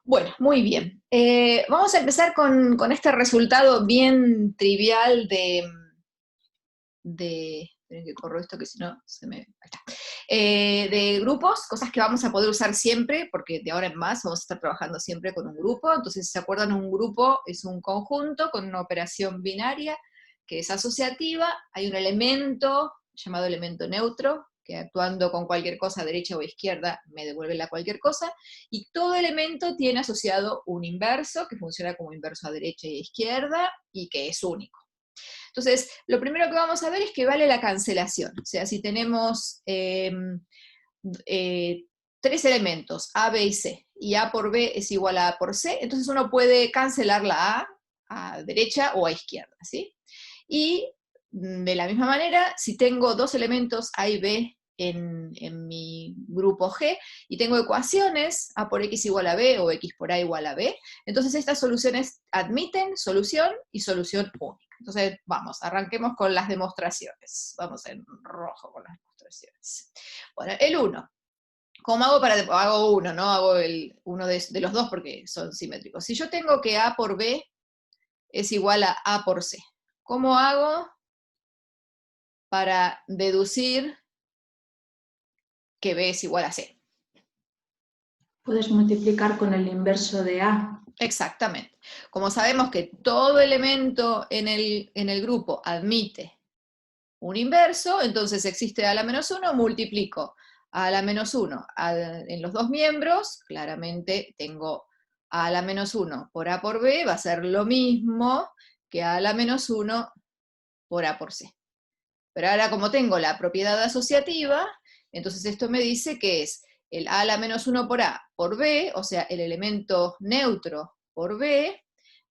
Bueno, muy bien. Vamos a empezar con este resultado bien trivial esperen que corro esto que si no se me... Ahí está. De grupos, cosas que vamos a poder usar siempre, porque de ahora en más vamos a estar trabajando siempre con un grupo. Entonces, si se acuerdan, un grupo es un conjunto con una operación binaria que es asociativa. Hay un elemento llamado elemento neutro, que actuando con cualquier cosa, derecha o izquierda, me devuelve la cualquier cosa, y todo elemento tiene asociado un inverso, que funciona como inverso a derecha y a izquierda, y que es único. Entonces, lo primero que vamos a ver es que vale la cancelación. O sea, si tenemos tres elementos, A, B y C, y A por B es igual a A por C, entonces uno puede cancelar la a derecha o a izquierda, ¿sí? Y de la misma manera, si tengo dos elementos A y B en mi grupo G, y tengo ecuaciones, A por X igual a B, o X por A igual a B, entonces estas soluciones admiten solución y solución única. Entonces, vamos, arranquemos con las demostraciones. Vamos en rojo con las demostraciones. Bueno, el 1. ¿Cómo hago para...? Hago uno, ¿no? Hago uno de los dos porque son simétricos. Si yo tengo que A por B es igual a A por C, ¿cómo hago para deducir que B es igual a C? Puedes multiplicar con el inverso de A. Exactamente. Como sabemos que todo elemento en el grupo admite un inverso, entonces existe A a la menos 1, multiplico A a la menos 1 en los dos miembros, claramente tengo A a la menos 1 por A por B, va a ser lo mismo que A a la menos 1 por A por C. Pero ahora como tengo la propiedad asociativa, entonces esto me dice que es el A a la menos 1 por A por B, o sea, el elemento neutro por B,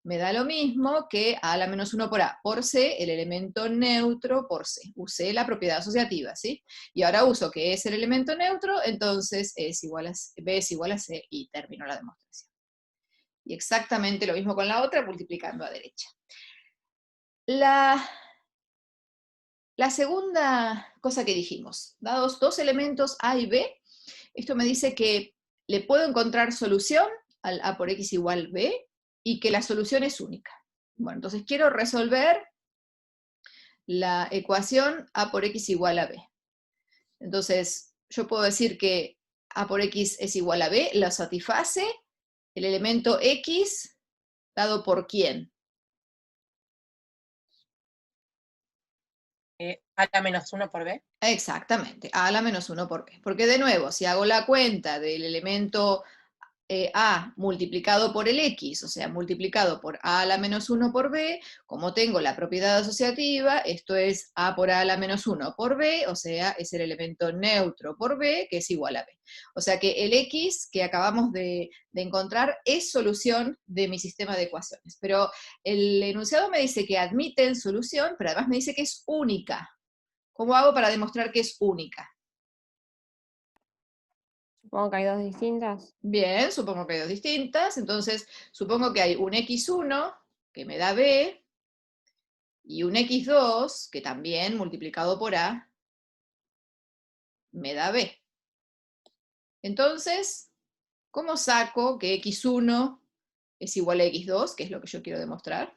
me da lo mismo que A a la menos 1 por A por C, el elemento neutro por C. Usé la propiedad asociativa, ¿sí? Y ahora uso que es el elemento neutro, entonces B es igual a C y termino la demostración. Y exactamente lo mismo con la otra, multiplicando a derecha. La segunda cosa que dijimos, dados dos elementos A y B, esto me dice que le puedo encontrar solución al A por X igual B, y que la solución es única. Bueno, entonces quiero resolver la ecuación A por X igual a B. Entonces, yo puedo decir que A por X es igual a B, la satisface el elemento X dado por ¿quién? A la menos 1 por B. Exactamente, A a la menos 1 por B. Porque de nuevo, si hago la cuenta del elemento A multiplicado por el X, o sea, multiplicado por A a la menos 1 por B, como tengo la propiedad asociativa, esto es A por A a la menos 1 por B, o sea, es el elemento neutro por B, que es igual a B. O sea que el X que acabamos de encontrar es solución de mi sistema de ecuaciones. Pero el enunciado me dice que admiten solución, pero además me dice que es única. ¿Cómo hago para demostrar que es única? Supongo que hay dos distintas. Bien, supongo que hay dos distintas, entonces supongo que hay un x1 que me da b, y un x2 que también multiplicado por a me da b. Entonces, ¿cómo saco que x1 es igual a x2, que es lo que yo quiero demostrar?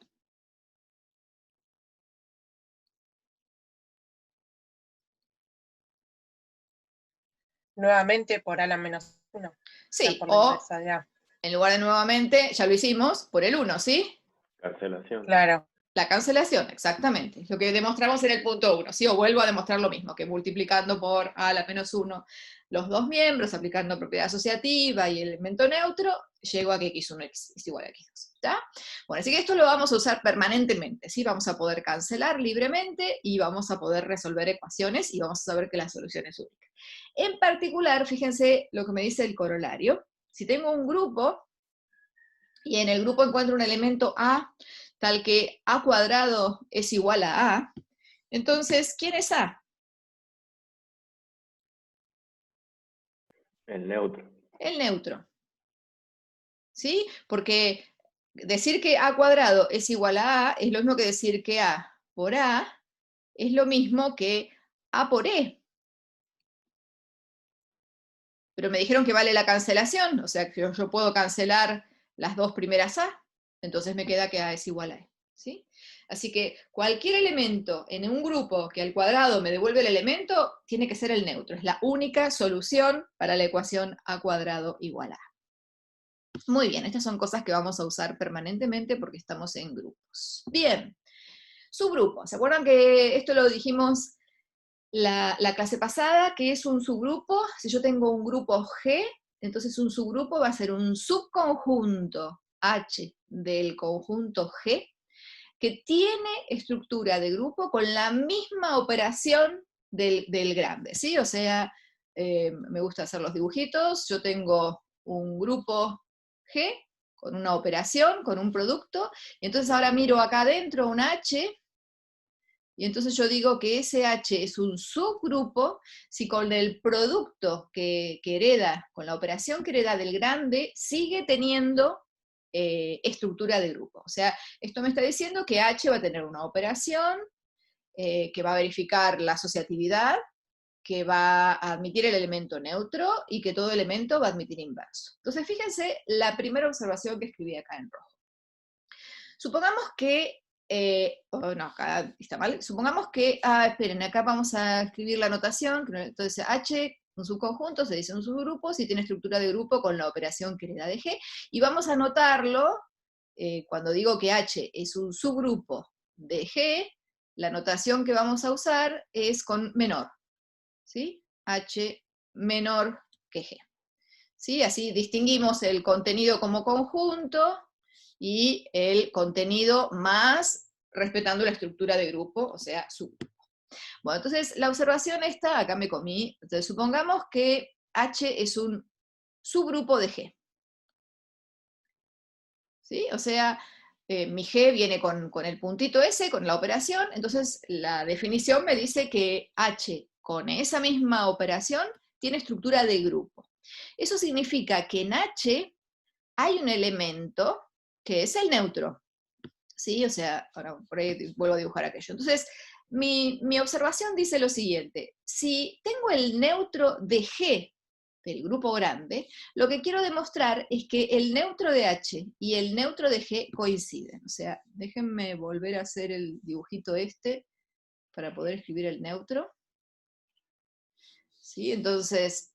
Nuevamente por A la menos 1. Sí, Por la o inversa de A. en lugar de nuevamente, ya lo hicimos, por el 1, ¿sí? Cancelación. Claro. La cancelación, exactamente. Lo que demostramos en el punto 1, ¿sí? O vuelvo a demostrar lo mismo, que multiplicando por A a la menos 1 los dos miembros, aplicando propiedad asociativa y elemento neutro, llego a que x1 es igual a x2, ¿está? Bueno, así que esto lo vamos a usar permanentemente, ¿sí? Vamos a poder cancelar libremente y vamos a poder resolver ecuaciones y vamos a saber que la solución es única. En particular, fíjense lo que me dice el corolario. Si tengo un grupo y en el grupo encuentro un elemento A tal que A cuadrado es igual a A, entonces, ¿quién es A? El neutro. El neutro. ¿Sí? Porque decir que A cuadrado es igual a A es lo mismo que decir que A por A es lo mismo que A por E. Pero me dijeron que vale la cancelación, o sea que yo puedo cancelar las dos primeras A, entonces me queda que A es igual a E, ¿sí? Así que cualquier elemento en un grupo que al cuadrado me devuelve el elemento, tiene que ser el neutro, es la única solución para la ecuación A cuadrado igual a A. Muy bien, estas son cosas que vamos a usar permanentemente porque estamos en grupos. Bien, subgrupo. ¿Se acuerdan que esto lo dijimos la clase pasada? ¿Qué es un subgrupo? Si yo tengo un grupo G, entonces un subgrupo va a ser un subconjunto H del conjunto G, que tiene estructura de grupo con la misma operación del grande, ¿sí? O sea, me gusta hacer los dibujitos, yo tengo un grupo G con una operación, con un producto, y entonces ahora miro acá adentro un H, y entonces yo digo que ese H es un subgrupo si con el producto que hereda, con la operación que hereda del grande, sigue teniendo estructura de grupo. O sea, esto me está diciendo que H va a tener una operación que va a verificar la asociatividad, que va a admitir el elemento neutro, y que todo elemento va a admitir inverso. Entonces, fíjense la primera observación que escribí acá en rojo. Supongamos que, no, acá está mal, supongamos que, esperen, acá vamos a escribir la notación, entonces H, un subconjunto, se dice un subgrupo, si tiene estructura de grupo con la operación que hereda de G, y vamos a anotarlo, cuando digo que H es un subgrupo de G, la notación que vamos a usar es con menor, ¿sí? H menor que G. ¿Sí? Así distinguimos el contenido como conjunto y el contenido más respetando la estructura de grupo, o sea, subgrupo. Bueno, entonces la observación esta, acá me comí, entonces supongamos que H es un subgrupo de G. ¿Sí? O sea, mi G viene con el puntito ese, con la operación, entonces la definición me dice que H con esa misma operación tiene estructura de grupo. Eso significa que en H hay un elemento que es el neutro, ¿sí? O sea, ahora por ahí vuelvo a dibujar aquello. Entonces, mi observación dice lo siguiente: si tengo el neutro de G del grupo grande, lo que quiero demostrar es que el neutro de H y el neutro de G coinciden. O sea, déjenme volver a hacer el dibujito este para poder escribir el neutro. ¿Sí? Entonces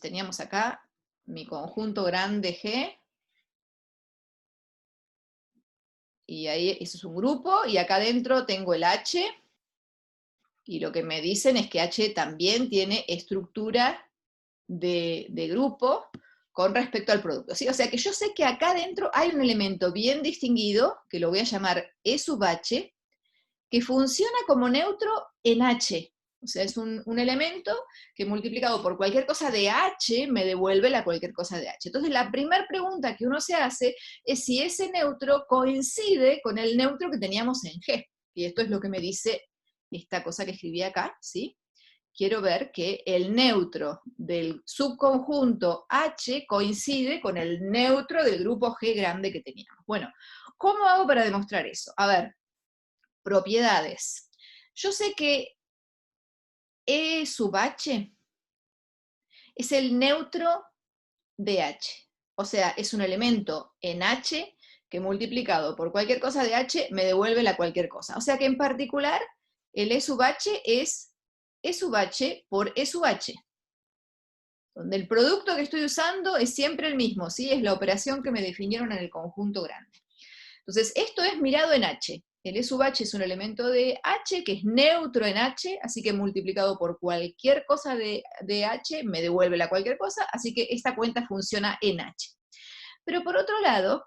teníamos acá mi conjunto grande G, y ahí eso es un grupo, y acá adentro tengo el H, y lo que me dicen es que H también tiene estructura de grupo con respecto al producto, ¿sí? O sea que yo sé que acá adentro hay un elemento bien distinguido, que lo voy a llamar E sub H, que funciona como neutro en H. O sea, es un elemento que multiplicado por cualquier cosa de H me devuelve la cualquier cosa de H. Entonces la primera pregunta que uno se hace es si ese neutro coincide con el neutro que teníamos en G. Y esto es lo que me dice esta cosa que escribí acá, ¿sí? Quiero ver que el neutro del subconjunto H coincide con el neutro del grupo G grande que teníamos. Bueno, ¿cómo hago para demostrar eso? A ver, propiedades. Yo sé que E sub H es el neutro de H. O sea, es un elemento en H que multiplicado por cualquier cosa de H me devuelve la cualquier cosa. O sea que en particular el E sub H es E sub H por E sub H, donde el producto que estoy usando es siempre el mismo, ¿sí? Es la operación que me definieron en el conjunto grande. Entonces, esto es mirado en H. El E sub H es un elemento de H que es neutro en H, así que multiplicado por cualquier cosa de H me devuelve la cualquier cosa, así que esta cuenta funciona en H. Pero por otro lado,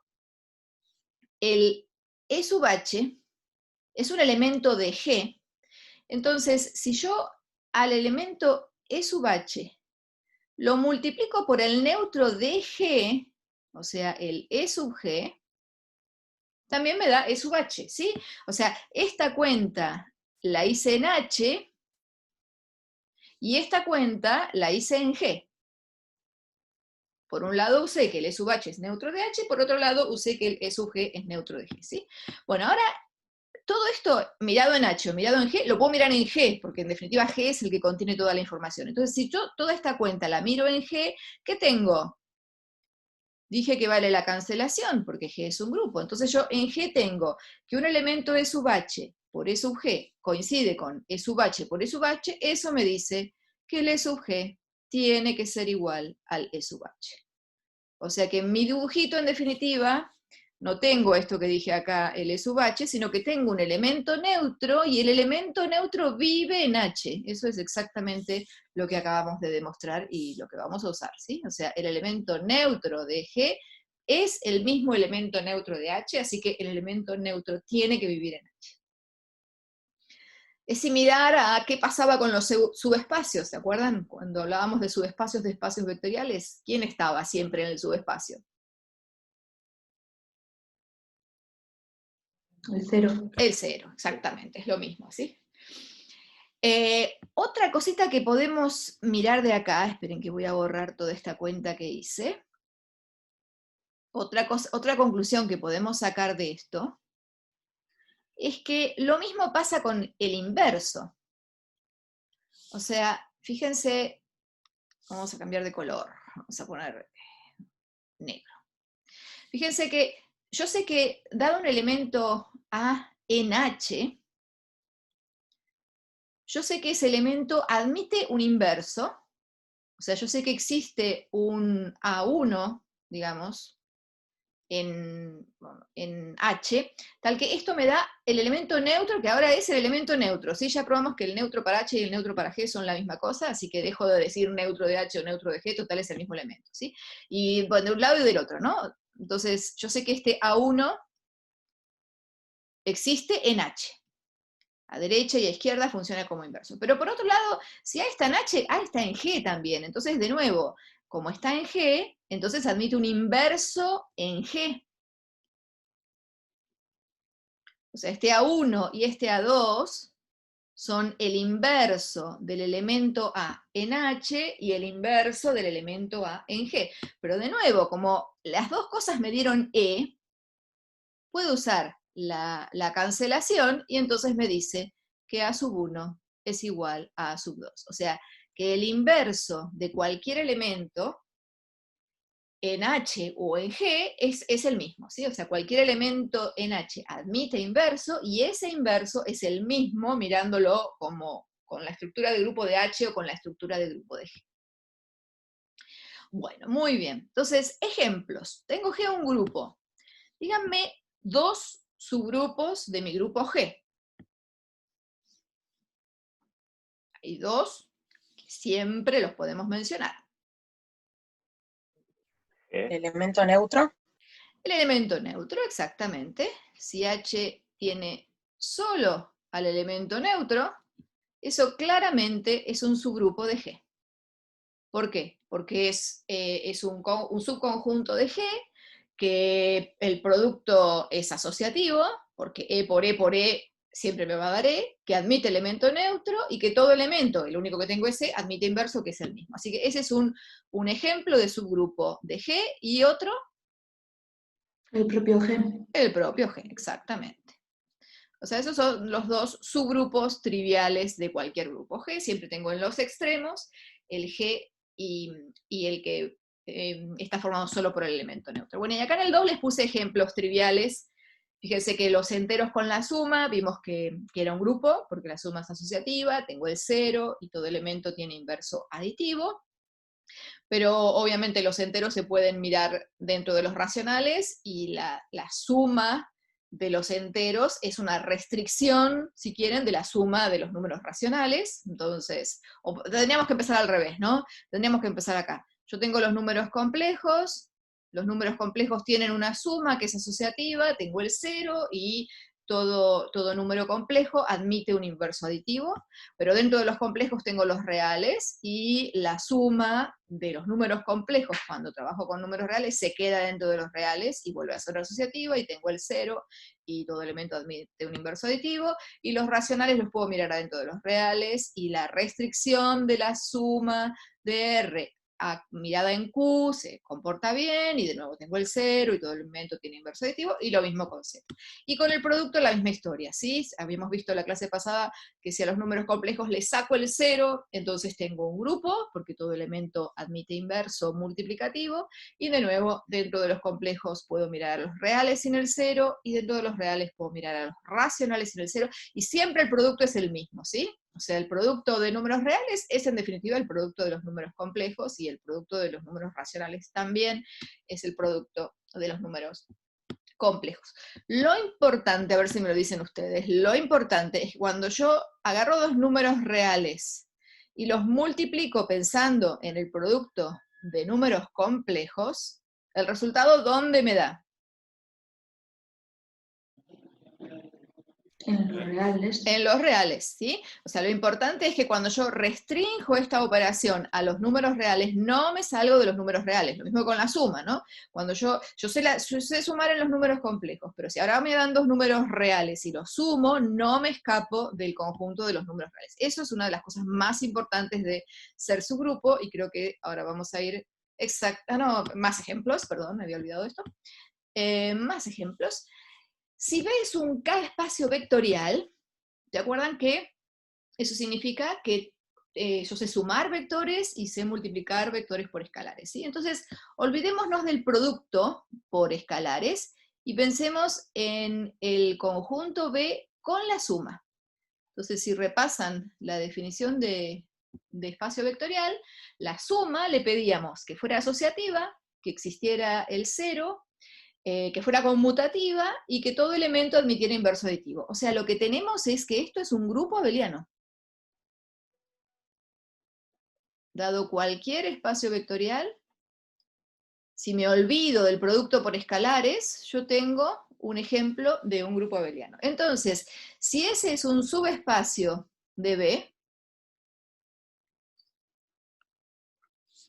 el E sub H es un elemento de G, entonces si yo al elemento E sub H lo multiplico por el neutro de G, o sea, el E sub G, también me da E sub H, ¿sí? O sea, esta cuenta la hice en H, y esta cuenta la hice en G. Por un lado usé que el E sub H es neutro de H, por otro lado usé que el E sub G es neutro de G, ¿sí? Bueno, ahora, todo esto mirado en H o mirado en G, lo puedo mirar en G, porque en definitiva G es el que contiene toda la información. Entonces, si yo toda esta cuenta la miro en G, ¿qué tengo? dije que vale la cancelación, porque G es un grupo. Entonces yo en G tengo que un elemento E sub H por E sub G coincide con E sub H por E sub H, eso me dice que el E sub G tiene que ser igual al E sub H. O sea que en mi dibujito, en definitiva, no tengo esto que dije acá, el E sub H, sino que tengo un elemento neutro, y el elemento neutro vive en H. Eso es exactamente lo que acabamos de demostrar y lo que vamos a usar, ¿sí? O sea, el elemento neutro de G es el mismo elemento neutro de H, así que el elemento neutro tiene que vivir en H. Es similar a qué pasaba con los subespacios, ¿se acuerdan? Cuando hablábamos de subespacios de espacios vectoriales, ¿quién estaba siempre en el subespacio? El 0. El 0, exactamente, es lo mismo, ¿sí? Otra cosita que podemos mirar de acá, esperen que voy a borrar toda esta cuenta que hice. Otra conclusión que podemos sacar de esto es que lo mismo pasa con el inverso. O sea, fíjense, vamos a cambiar de color, vamos a poner negro. Fíjense que yo sé que dado un elemento A en H, yo sé que ese elemento admite un inverso, o sea, yo sé que existe un A1, digamos, en H, tal que esto me da el elemento neutro, que ahora es el elemento neutro, ¿sí? Ya probamos que el neutro para H y el neutro para G son la misma cosa, así que dejo de decir neutro de H o neutro de G, total es el mismo elemento, ¿sí? Y bueno, de un lado y del otro, ¿no? Entonces, yo sé que este A1 existe en H. A derecha y a izquierda funciona como inverso. Pero por otro lado, si A está en H, A está en G también. Entonces, de nuevo, como está en G, entonces admite un inverso en G. O sea, este A1 y este A2 son el inverso del elemento A en H y el inverso del elemento A en G. Pero de nuevo, como las dos cosas me dieron E, puedo usar la cancelación y entonces me dice que A sub 1 es igual a A sub 2. O sea, que el inverso de cualquier elemento en H o en G es el mismo, ¿sí? O sea, cualquier elemento en H admite inverso, y ese inverso es el mismo mirándolo como con la estructura del grupo de H o con la estructura del grupo de G. Bueno, muy bien. Entonces, ejemplos. Tengo G un grupo. Díganme dos subgrupos de mi grupo G. Hay dos que siempre los podemos mencionar. El elemento neutro. El elemento neutro, exactamente. Si H tiene solo al elemento neutro, eso claramente es un subgrupo de G. ¿Por qué? Porque es un subconjunto de G, que el producto es asociativo, porque E por E siempre me va a dar E, que admite elemento neutro, y que todo elemento, el único que tengo es E, admite inverso, que es el mismo. Así que ese es un ejemplo de subgrupo de G, y otro, El propio G. el propio G, exactamente. O sea, esos son los dos subgrupos triviales de cualquier grupo G. Siempre tengo en los extremos el G y el que está formado solo por el elemento neutro. Bueno, y acá en el 2 les puse ejemplos triviales. Fíjense que los enteros con la suma, vimos que era un grupo, porque la suma es asociativa, tengo el 0, y todo elemento tiene inverso aditivo. Pero obviamente los enteros se pueden mirar dentro de los racionales, y la suma de los enteros es una restricción, si quieren, de la suma de los números racionales. Entonces, tendríamos que empezar al revés, ¿no? Tendríamos que empezar acá. Yo tengo los números complejos tienen una suma que es asociativa, tengo el 0, y todo número complejo admite un inverso aditivo, pero dentro de los complejos tengo los reales, y la suma de los números complejos, cuando trabajo con números reales, se queda dentro de los reales y vuelve a ser asociativa, y tengo el 0, y todo elemento admite un inverso aditivo, y los racionales los puedo mirar adentro de los reales, y la restricción de la suma de R mirada en Q se comporta bien, y de nuevo tengo el 0, y todo el elemento tiene inverso aditivo, y lo mismo con Z. Y con el producto la misma historia, ¿sí? Habíamos visto en la clase pasada que si a los números complejos le saco el 0, entonces tengo un grupo, porque todo elemento admite inverso multiplicativo, y de nuevo, dentro de los complejos puedo mirar a los reales sin el 0, y dentro de los reales puedo mirar a los racionales sin el 0, y siempre el producto es el mismo, ¿sí? O sea, el producto de números reales es en definitiva el producto de los números complejos, y el producto de los números racionales también es el producto de los números complejos. Lo importante, a ver si me lo dicen ustedes, lo importante es que cuando yo agarro dos números reales y los multiplico pensando en el producto de números complejos, el resultado, ¿dónde me da? En los reales. En los reales, ¿sí? O sea, lo importante es que cuando yo restrinjo esta operación a los números reales, no me salgo de los números reales. Lo mismo con la suma, ¿no? Cuando yo sé sumar en los números complejos, pero si ahora me dan dos números reales y los sumo, no me escapo del conjunto de los números reales. Eso es una de las cosas más importantes de ser subgrupo, y creo que ahora vamos a ir más ejemplos, perdón, me había olvidado esto. Más ejemplos. Si ves un K espacio vectorial, ¿te acuerdan que eso significa que yo sé sumar vectores y sé multiplicar vectores por escalares, ¿sí? Entonces, olvidémonos del producto por escalares y pensemos en el conjunto B con la suma. Entonces, si repasan la definición de espacio vectorial, la suma le pedíamos que fuera asociativa, que existiera el 0, que fuera conmutativa, y que todo elemento admitiera inverso aditivo. O sea, lo que tenemos es que esto es un grupo abeliano. Dado cualquier espacio vectorial, si me olvido del producto por escalares, yo tengo un ejemplo de un grupo abeliano. Entonces, si ese es un subespacio de B,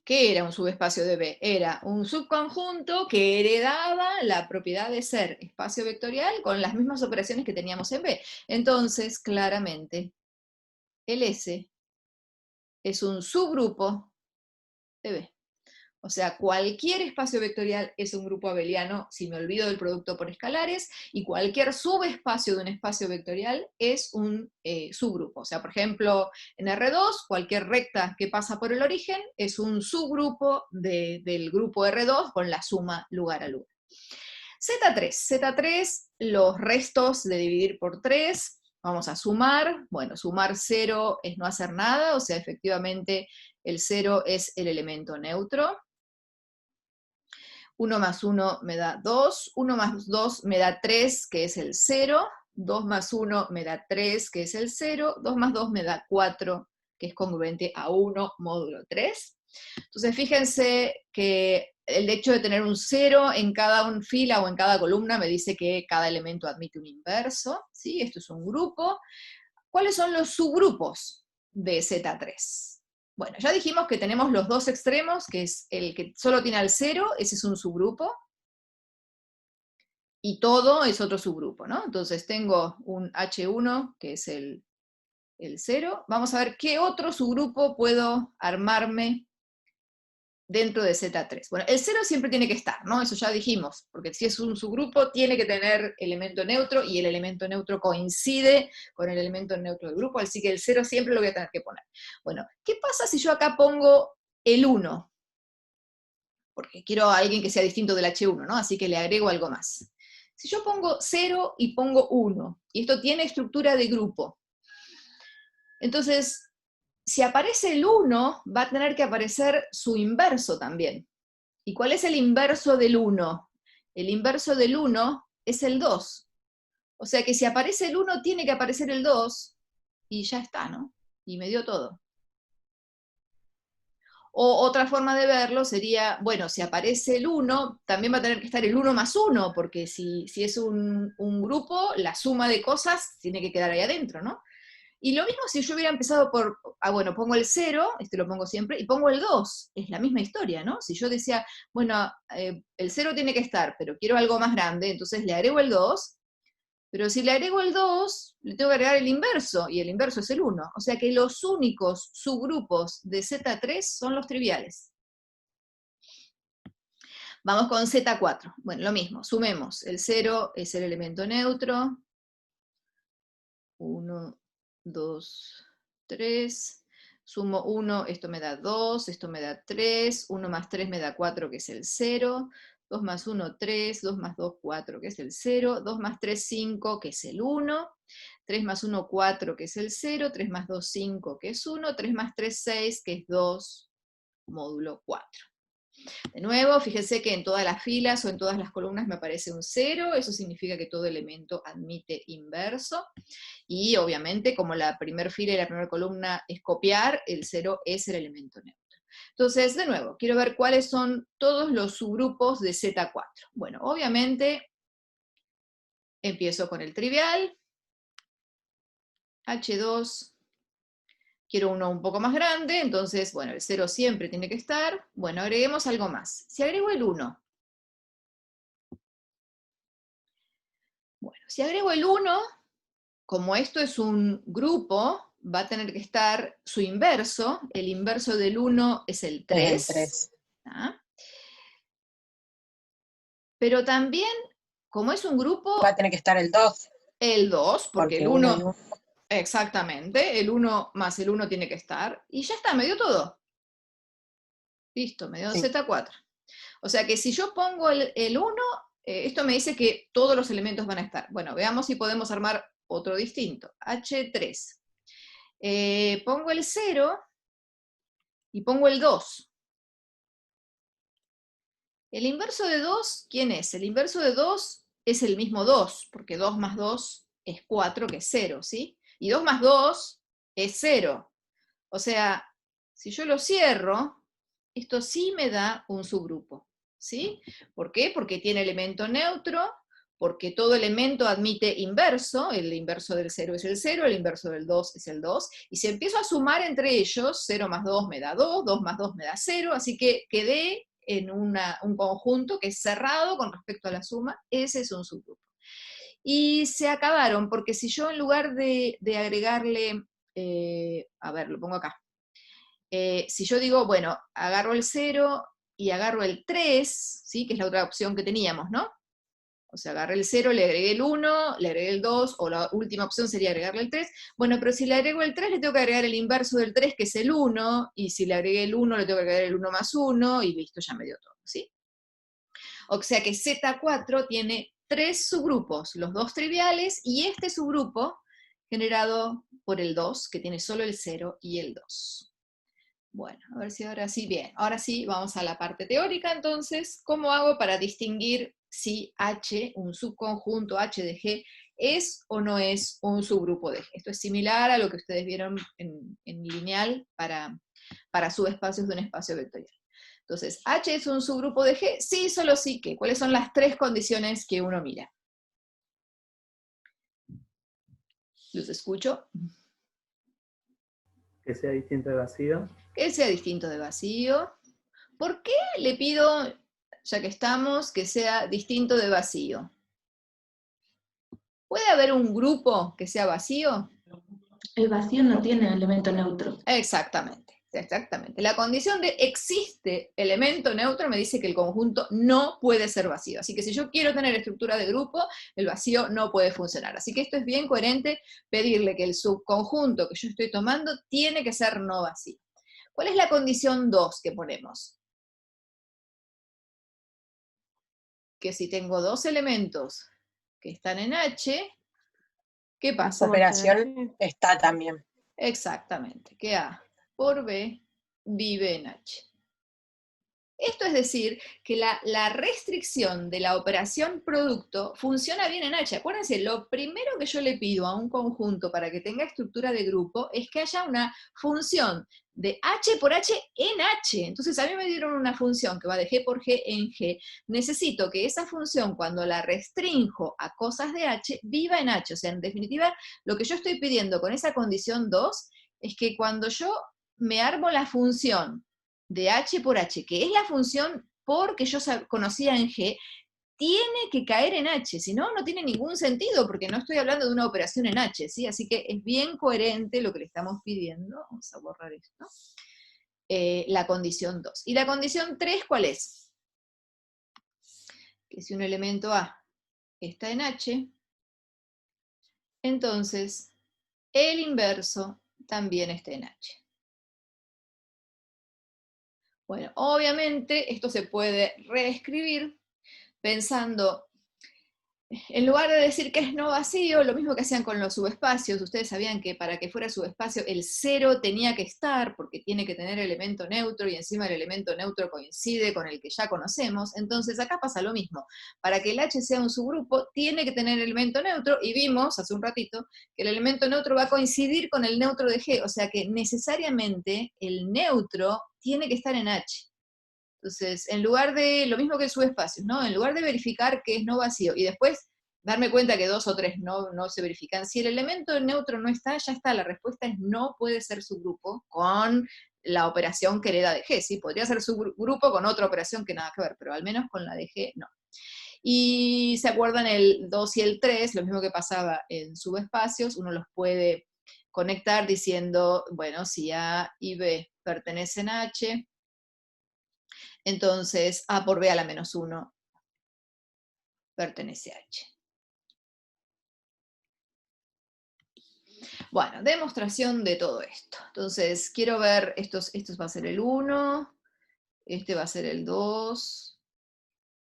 ¿qué era un subespacio de B? Era un subconjunto que heredaba la propiedad de ser espacio vectorial con las mismas operaciones que teníamos en B. Entonces, claramente, el S es un subgrupo de B. O sea, cualquier espacio vectorial es un grupo abeliano si me olvido del producto por escalares, y cualquier subespacio de un espacio vectorial es un subgrupo. O sea, por ejemplo, en R2, cualquier recta que pasa por el origen es un subgrupo del grupo R2 con la suma lugar a lugar. Z3, los restos de dividir por 3, vamos a sumar. Bueno, sumar 0 es no hacer nada, o sea, efectivamente el 0 es el elemento neutro. 1 más 1 me da 2, 1 más 2 me da 3, que es el 0, 2 más 1 me da 3, que es el 0, 2 más 2 me da 4, que es congruente a 1 módulo 3. Entonces fíjense que el hecho de tener un 0 en cada fila o en cada columna me dice que cada elemento admite un inverso, ¿sí? Esto es un grupo. ¿Cuáles son los subgrupos de Z3? Bueno, ya dijimos que tenemos los dos extremos, que es el que solo tiene al 0, ese es un subgrupo, y todo es otro subgrupo, ¿no? Entonces tengo un H1, que es el 0. Vamos a ver qué otro subgrupo puedo armarme dentro de Z3. Bueno, el 0 siempre tiene que estar, ¿no? Eso ya dijimos, porque si es un subgrupo tiene que tener elemento neutro, y el elemento neutro coincide con el elemento neutro del grupo, así que el 0 siempre lo voy a tener que poner. Bueno, ¿qué pasa si yo acá pongo el 1? Porque quiero a alguien que sea distinto del H1, ¿no? Así que le agrego algo más. Si yo pongo 0 y pongo 1, y esto tiene estructura de grupo, entonces, si aparece el 1, va a tener que aparecer su inverso también. ¿Y cuál es el inverso del 1? El inverso del 1 es el 2. O sea que si aparece el 1, tiene que aparecer el 2, y ya está, ¿no? Y me dio todo. O otra forma de verlo sería, bueno, si aparece el 1, también va a tener que estar el 1 más 1, porque si es un grupo, la suma de cosas tiene que quedar ahí adentro, ¿no? Y lo mismo si yo hubiera empezado por, bueno, pongo el 0, este lo pongo siempre, y pongo el 2, es la misma historia, ¿no? Si yo decía, bueno, el 0 tiene que estar, pero quiero algo más grande, entonces le agrego el 2, pero si le agrego el 2, le tengo que agregar el inverso, y el inverso es el 1. O sea que los únicos subgrupos de Z3 son los triviales. Vamos con Z4. Bueno, lo mismo, sumemos. El 0 es el elemento neutro. 1, 2, 3. Sumo 1, esto me da 2, esto me da 3. 1 más 3 me da 4, que es el 0. 2 más 1, 3. 2 más 2, 4, que es el 0. 2 más 3, 5, que es el 1. 3 más 1, 4, que es el 0. 3 más 2, 5, que es 1. 3 más 3, 6, que es 2, módulo 4. De nuevo, fíjense que en todas las filas o en todas las columnas me aparece un 0, eso significa que todo elemento admite inverso, y obviamente como la primera fila y la primera columna es copiar, el 0 es el elemento neutro. Entonces, de nuevo, quiero ver cuáles son todos los subgrupos de Z4. Bueno, obviamente, empiezo con el trivial, H2, quiero uno un poco más grande, entonces, bueno, el 0 siempre tiene que estar. Bueno, agreguemos algo más. Si agrego el 1, bueno, si agrego el 1, como esto es un grupo, va a tener que estar su inverso. El inverso del 1 es el 3. Es el 3. ¿Ah? Pero también, como es un grupo, Va a tener que estar el 2. el 2, porque el 1, y uno. exactamente, el 1 más el 1 tiene que estar, y ya está, me dio todo. Listo, me dio Sí. Z4. O sea que si yo pongo el 1, esto me dice que todos los elementos van a estar. Bueno, veamos si podemos armar otro distinto. H3. Pongo el 0 y pongo el 2. El inverso de 2, ¿quién es? El inverso de 2 es el mismo 2, porque 2 más 2 es 4, que es 0, ¿sí? Y 2 más 2 es 0. O sea, si yo lo cierro, esto sí me da un subgrupo, ¿sí? ¿Por qué? Porque tiene elemento neutro, porque todo elemento admite inverso, el inverso del 0 es el 0, el inverso del 2 es el 2, y si empiezo a sumar entre ellos, 0 más 2 me da 2, 2 más 2 me da 0, así que quedé en un conjunto que es cerrado con respecto a la suma, ese es un subgrupo. Y se acabaron, porque si yo en lugar de agregarle, a ver, lo pongo acá, si yo digo, bueno, agarro el 0 y agarro el 3, ¿sí? Que es la otra opción que teníamos, ¿no? O sea, agarré el 0, le agregué el 1, le agregué el 2, o la última opción sería agregarle el 3. Bueno, pero si le agrego el 3, le tengo que agregar el inverso del 3, que es el 1, y si le agregué el 1, le tengo que agregar el 1 más 1, y listo, ya me dio todo, ¿sí? O sea que Z4 tiene 3 subgrupos, los dos triviales, y este subgrupo generado por el 2, que tiene solo el 0 y el 2. Bueno, a ver si ahora sí, bien. Ahora sí, vamos a la parte teórica, entonces. ¿Cómo hago para distinguir si H, un subconjunto H de G, es o no es un subgrupo de G? Esto es similar a lo que ustedes vieron en lineal para subespacios de un espacio vectorial. Entonces, H es un subgrupo de G, sí, solo sí que. ¿Cuáles son las 3 condiciones que uno mira? ¿Los escucho? Que sea distinto de vacío. Que sea distinto de vacío. ¿Por qué le pido, ya que estamos, que sea distinto de vacío? ¿Puede haber un grupo que sea vacío? El vacío no tiene elemento neutro. Exactamente, exactamente. La condición de existe elemento neutro me dice que el conjunto no puede ser vacío. Así que si yo quiero tener estructura de grupo, el vacío no puede funcionar. Así que esto es bien coherente, pedirle que el subconjunto que yo estoy tomando tiene que ser no vacío. ¿Cuál es la condición 2 que ponemos? Que si tengo dos elementos que están en H, ¿qué pasa? Esa operación está también. Exactamente, que A por B vive en H. Esto es decir, que la restricción de la operación producto funciona bien en H. Acuérdense, lo primero que yo le pido a un conjunto para que tenga estructura de grupo es que haya una función de H por H en H. Entonces a mí me dieron una función que va de G por G en G. Necesito que esa función, cuando la restrinjo a cosas de H, viva en H. O sea, en definitiva, lo que yo estoy pidiendo con esa condición 2 es que cuando yo me armo la función de H por H, que es la función por que yo conocía en G, tiene que caer en H, si no, no tiene ningún sentido, porque no estoy hablando de una operación en H, ¿sí? Así que es bien coherente lo que le estamos pidiendo. Vamos a borrar esto. La condición 2. ¿Y la condición 3 cuál es? que si un elemento A está en H, entonces el inverso también está en H. Bueno, obviamente esto se puede reescribir pensando, en lugar de decir que es no vacío, lo mismo que hacían con los subespacios. Ustedes sabían que para que fuera subespacio el 0 tenía que estar, porque tiene que tener elemento neutro, y encima el elemento neutro coincide con el que ya conocemos. Entonces acá pasa lo mismo. Para que el H sea un subgrupo, tiene que tener elemento neutro, y vimos hace un ratito que el elemento neutro va a coincidir con el neutro de G, o sea que necesariamente el neutro tiene que estar en H. Entonces, en lugar de, lo mismo que el subespacio, ¿no? En lugar de verificar que es no vacío, y después darme cuenta que 2 o 3 no se verifican, si el elemento neutro no está, ya está, la respuesta es no puede ser subgrupo con la operación que hereda de G, ¿sí? Podría ser subgrupo con otra operación que nada que ver, pero al menos con la de G no. Y se acuerdan el 2 y el 3, lo mismo que pasaba en subespacios, uno los puede conectar diciendo, bueno, si A y B pertenecen a H, entonces A por B a la menos 1 pertenece a H. Bueno, demostración de todo esto. Entonces, quiero ver, esto va a ser el 1, este va a ser el 2,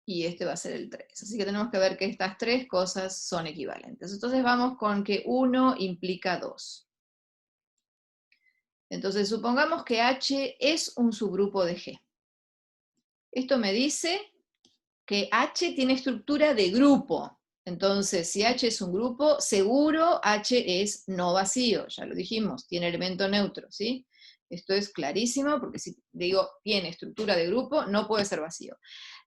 y este va a ser el 3. Así que tenemos que ver que estas tres cosas son equivalentes. Entonces vamos con que 1 implica 2. Entonces supongamos que H es un subgrupo de G. Esto me dice que H tiene estructura de grupo. Entonces, si H es un grupo, seguro H es no vacío, ya lo dijimos, tiene elemento neutro, ¿sí? Esto es clarísimo, porque si digo tiene estructura de grupo, no puede ser vacío.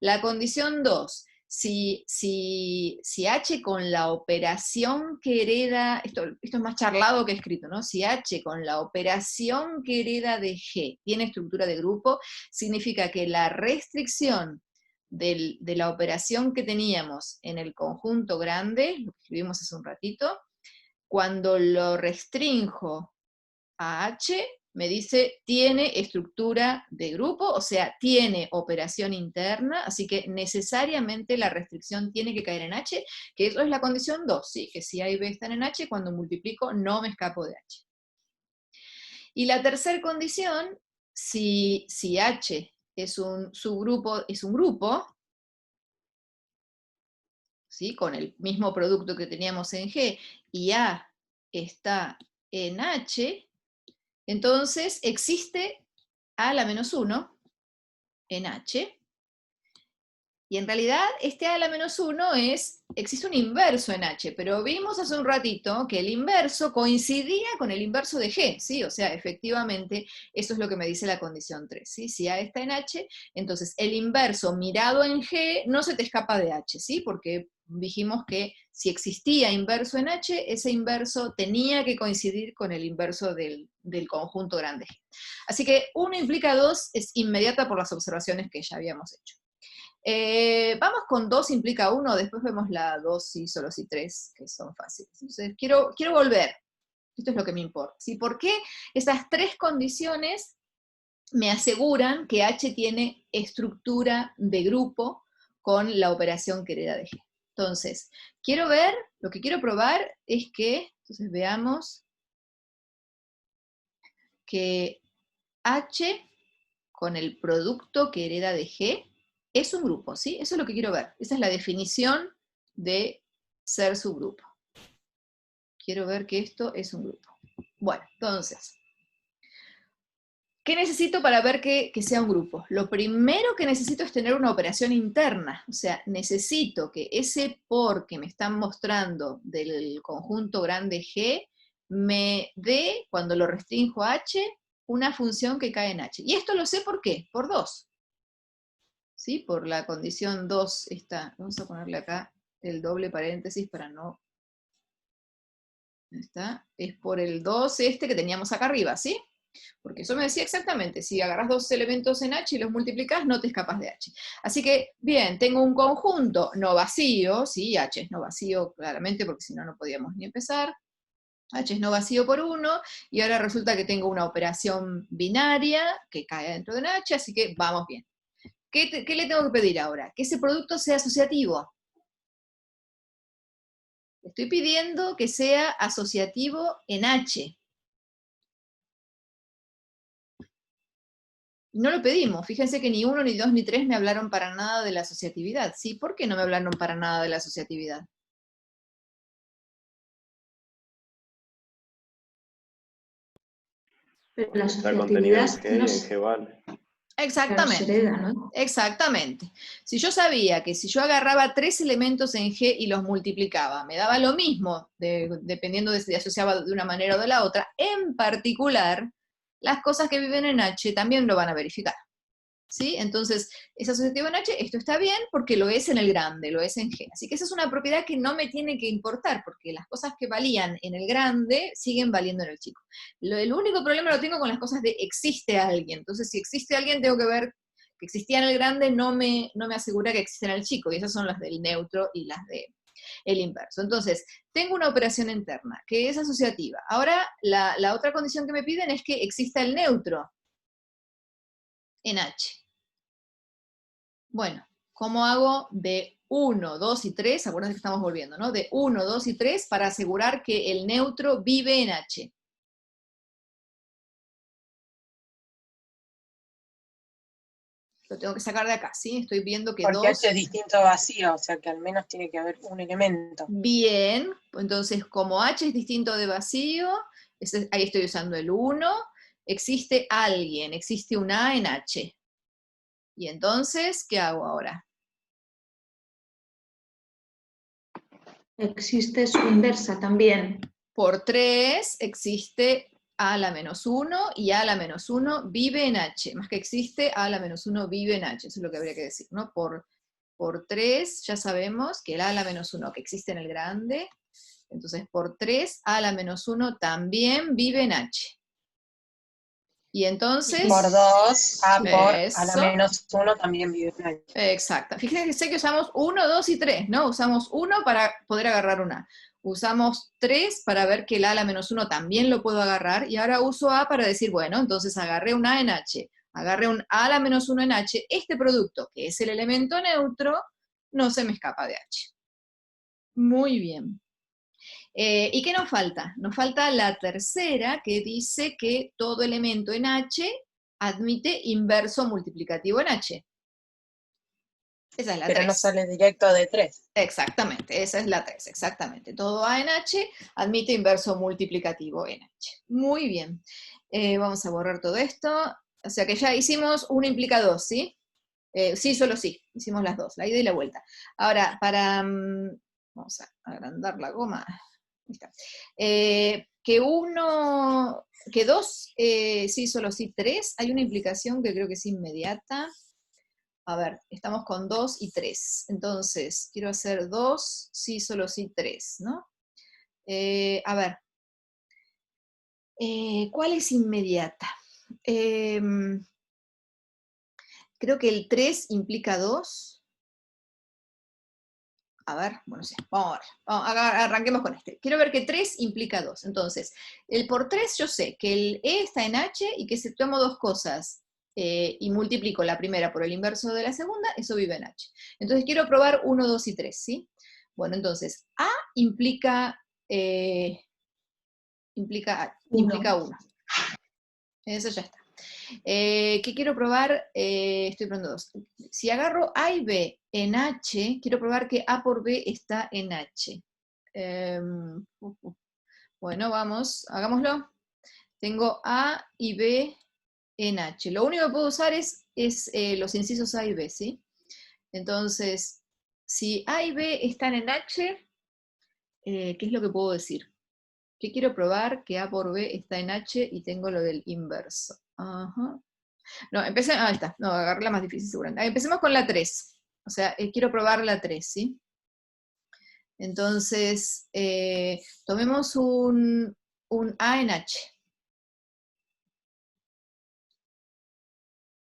La condición 2, si H con la operación que hereda, esto es más charlado que escrito, ¿no? Si H con la operación que hereda de G tiene estructura de grupo, significa que la restricción de la operación que teníamos en el conjunto grande, lo que escribimos hace un ratito, cuando lo restrinjo a H, me dice tiene estructura de grupo, o sea, tiene operación interna, así que necesariamente la restricción tiene que caer en H, que eso es la condición 2, ¿sí? Que si A y B están en H, cuando multiplico no me escapo de H. Y la tercera condición, si H es un subgrupo, es un grupo, ¿sí? Con el mismo producto que teníamos en G, y A está en H, entonces existe A a la menos 1 en H, y en realidad este A a la menos 1 existe un inverso en H, pero vimos hace un ratito que el inverso coincidía con el inverso de G, ¿sí? O sea, efectivamente, eso es lo que me dice la condición 3, ¿sí? Si A está en H, entonces el inverso mirado en G no se te escapa de H, ¿sí? Porque dijimos que si existía inverso en H, ese inverso tenía que coincidir con el inverso del conjunto grande G. Así que 1 implica 2 es inmediata por las observaciones que ya habíamos hecho. Vamos con 2 implica 1, después vemos la 2 sí, solo si 3, que son fáciles. Entonces, quiero volver. Esto es lo que me importa. ¿Sí? ¿Por qué esas 3 condiciones me aseguran que H tiene estructura de grupo con la operación que hereda de G? Entonces, quiero ver, lo que quiero probar es que, entonces veamos, que H con el producto que hereda de G es un grupo, ¿sí? Eso es lo que quiero ver. Esa es la definición de ser subgrupo. Quiero ver que esto es un grupo. Bueno, entonces, ¿qué necesito para ver que sea un grupo? Lo primero que necesito es tener una operación interna, o sea, necesito que ese por que me están mostrando del conjunto grande G me dé, cuando lo restrinjo a H, una función que cae en H. Y esto lo sé ¿por qué? Por 2. ¿Sí? Por la condición 2 está, vamos a ponerle acá el doble paréntesis para no... ¿Está? Es por el 2 este que teníamos acá arriba, ¿sí? Porque eso me decía exactamente, si agarras 2 elementos en H y los multiplicas, no te escapas de H. Así que, bien, tengo un conjunto no vacío, ¿sí? H es no vacío claramente, porque si no, no podíamos ni empezar. H es no vacío por 1, y ahora resulta que tengo una operación binaria que cae dentro de H, así que vamos bien. ¿qué le tengo que pedir ahora? Que ese producto sea asociativo. Estoy pidiendo que sea asociativo en H. No lo pedimos, fíjense que ni 1, ni 2, ni 3 me hablaron para nada de la asociatividad. ¿Sí? ¿Por qué no me hablaron para nada de la asociatividad? Pero la Está contenido en asociatividad G no y en G vale. claro, se Exactamente, hereda, ¿no? exactamente. Si yo sabía que si yo agarraba 3 elementos en G y los multiplicaba, me daba lo mismo, dependiendo de si asociaba de una manera o de la otra, en particular, las cosas que viven en H también lo van a verificar. ¿Sí? Entonces, es asociativo en H, esto está bien porque lo es en el grande, lo es en G. Así que esa es una propiedad que no me tiene que importar, porque las cosas que valían en el grande siguen valiendo en el chico. El único problema lo tengo con las cosas de existe alguien. Entonces, si existe alguien, tengo que ver que existía en el grande, no me asegura que existe en el chico, y esas son las del neutro y las de el inverso. Entonces, tengo una operación interna que es asociativa. Ahora, la otra condición que me piden es que exista el neutro en H. Bueno, ¿cómo hago de 1, 2 y 3? Acuérdense que estamos volviendo, ¿no? De 1, 2 y 3 para asegurar que el neutro vive en H. Lo tengo que sacar de acá, ¿sí? Estoy viendo que Porque 2... H es distinto a vacío, o sea que al menos tiene que haber un elemento. Bien, entonces como H es distinto de vacío, ahí estoy usando el 1, existe alguien, existe un A en H. Y entonces, ¿qué hago ahora? Existe su inversa también. Por 3 existe A a la menos 1 y A a la menos 1 vive en H. Más que existe, A a la menos 1 vive en H. Eso es lo que habría que decir, ¿no? Por 3 ya sabemos que el A a la menos 1 que existe en el grande, entonces por 3 A a la menos 1 también vive en H. Y entonces... Por 2, A por A la eso, menos 1 también vive en H. exacto. Fíjense que usamos 1, 2 y 3, ¿no? Usamos 1 para poder agarrar un A. Usamos 3 para ver que el A a la menos 1 también lo puedo agarrar, y ahora uso A para decir, bueno, entonces agarré un A en H, agarré un A a la menos 1 en H, este producto, que es el elemento neutro, no se me escapa de H. Muy bien. ¿Y qué nos falta? Nos falta la tercera, que dice que todo elemento en H admite inverso multiplicativo en H. Esa es la Pero 3. no sale directo de 3. Exactamente, esa es la 3, exactamente. Todo A en H admite inverso multiplicativo en H. Muy bien. Vamos a borrar todo esto. O sea que ya hicimos 1 implica 2, ¿sí? Sí, solo sí. Hicimos las dos, la ida y la vuelta. Ahora, vamos a agrandar la goma. Ahí está. Que 2, sí, solo sí, 3, hay una implicación que creo que es inmediata. A ver, estamos con 2 y 3. Entonces, quiero hacer 2, sí, solo sí, 3, ¿no? A ver, ¿cuál es inmediata? Creo que el 3 implica 2. A ver, bueno, sí, vamos a ver. Arranquemos con este. Quiero ver que 3 implica 2. Entonces, el por 3 yo sé que el E está en H y que si tomo dos cosas y multiplico la primera por el inverso de la segunda, eso vive en H. Entonces quiero probar 1, 2 y 3, ¿sí? Bueno, entonces, A implica 1. Eso ya está. ¿Qué quiero probar? Estoy probando 2. Si agarro A y B en H, quiero probar que A por B está en H. Bueno, vamos, hagámoslo. Tengo A y B en H. Lo único que puedo usar es los incisos A y B, ¿sí? Entonces, si A y B están en H, ¿qué es lo que puedo decir? ¿Qué quiero probar? Que A por B está en H y tengo lo del inverso. Ajá. No, ahí está, no, agarré la más difícil seguramente. Empecemos con la 3. O sea, quiero probar la 3, ¿sí? Entonces, tomemos un A en H.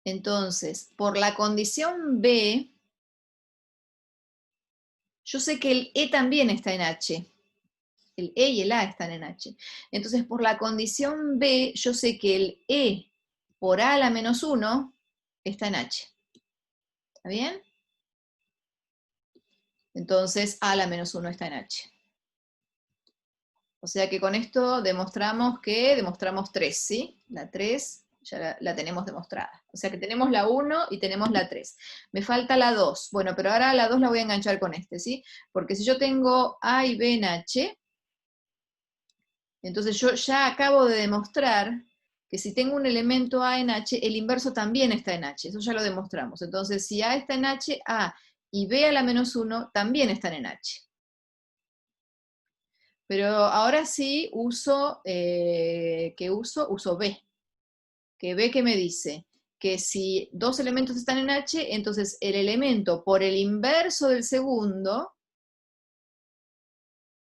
Entonces, por la condición B, yo sé que el E también está en H. El E y el A están en H. Entonces, por la condición B, yo sé que el E por A a la menos 1 está en H. ¿Está bien? Entonces A a la menos 1 está en H. O sea que con esto demostramos 3, ¿sí? La 3 ya la tenemos demostrada. O sea que tenemos la 1 y tenemos la 3. Me falta la 2. Bueno, pero ahora la 2 la voy a enganchar con este, ¿sí? Porque si yo tengo A y B en H, entonces yo ya acabo de demostrar que si tengo un elemento A en H, el inverso también está en H. Eso ya lo demostramos. Entonces, si A está en H, A y B a la menos 1 también están en H. Pero ahora sí uso, uso B. Que B que me dice que si dos elementos están en H, entonces el elemento por el inverso del segundo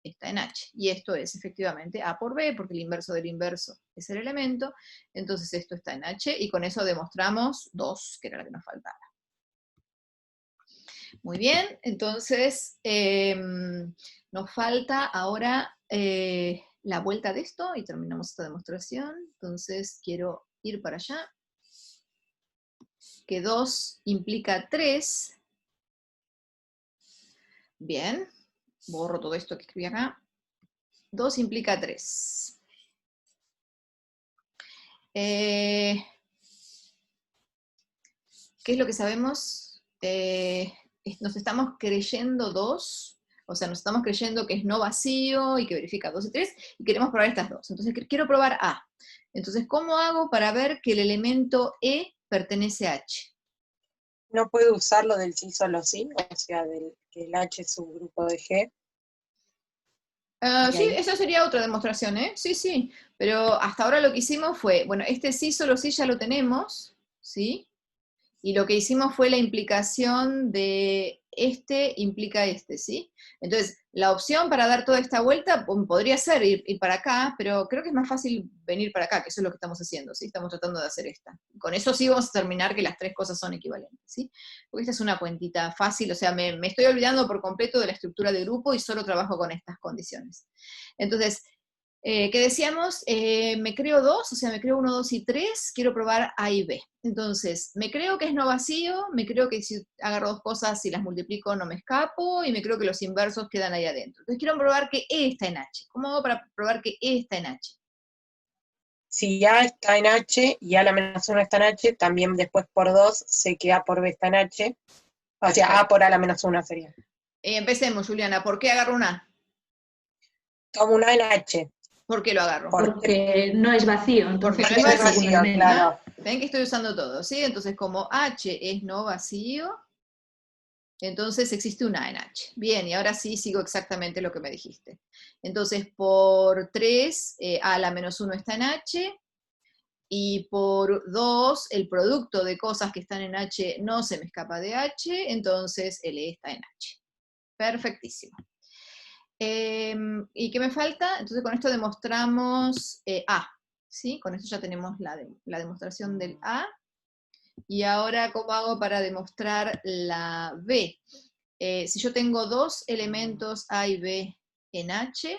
está en H. Y esto es efectivamente A por B, porque el inverso del inverso es el elemento. Entonces esto está en H, y con eso demostramos 2, que era la que nos faltaba. Muy bien, entonces nos falta ahora la vuelta de esto, y terminamos esta demostración. Entonces quiero ir para allá. Que 2 implica 3. Bien, borro todo esto que escribí acá. 2 implica 3. ¿Qué es lo que sabemos? Nos estamos creyendo 2, o sea, nos estamos creyendo que es no vacío y que verifica 2 y 3, y queremos probar estas dos. Entonces quiero probar A. Entonces, ¿cómo hago para ver que el elemento E pertenece a H? No puedo usar lo del sí solo sí, o sea, que el H es un grupo de G. Sí, eso sería otra demostración, ¿eh? Sí, sí, pero hasta ahora lo que hicimos fue, bueno, este sí solo sí ya lo tenemos, ¿sí? Y lo que hicimos fue la implicación de este implica este, ¿sí? Entonces, la opción para dar toda esta vuelta podría ser ir para acá, pero creo que es más fácil venir para acá, que eso es lo que estamos haciendo, ¿sí? Estamos tratando de hacer esta. Con eso sí vamos a terminar que las tres cosas son equivalentes, ¿sí? Porque esta es una cuentita fácil, o sea, me estoy olvidando por completo de la estructura de grupo y solo trabajo con estas condiciones. Entonces, ¿qué decíamos? Me creo 2, o sea, me creo 1, 2 y 3, quiero probar A y B. Entonces, me creo que es no vacío, me creo que si agarro dos cosas y las multiplico no me escapo, y me creo que los inversos quedan ahí adentro. Entonces quiero probar que E está en H. ¿Cómo hago para probar que E está en H? Si A está en H y A la menos 1 está en H, también después por 2 sé que A por B está en H. O sea, A por A la menos 1 sería. Empecemos, Juliana. ¿Por qué agarro una A? Tomo una en H. ¿Por qué lo agarro? Porque no es vacío, Porque entonces no es es algún vacío, elemento. claro. ¿Ven que estoy usando todo? ¿Sí? Entonces, como H es no vacío, entonces existe un A en H. Bien, y ahora sí sigo exactamente lo que me dijiste. Entonces, por 3, A a la menos 1 está en H, y por 2, el producto de cosas que están en H no se me escapa de H, entonces el E está en H. Perfectísimo. ¿Y qué me falta? Entonces con esto demostramos A, ¿sí? Con esto ya tenemos la demostración del A. Y ahora, ¿cómo hago para demostrar la B? Si yo tengo dos elementos A y B en H,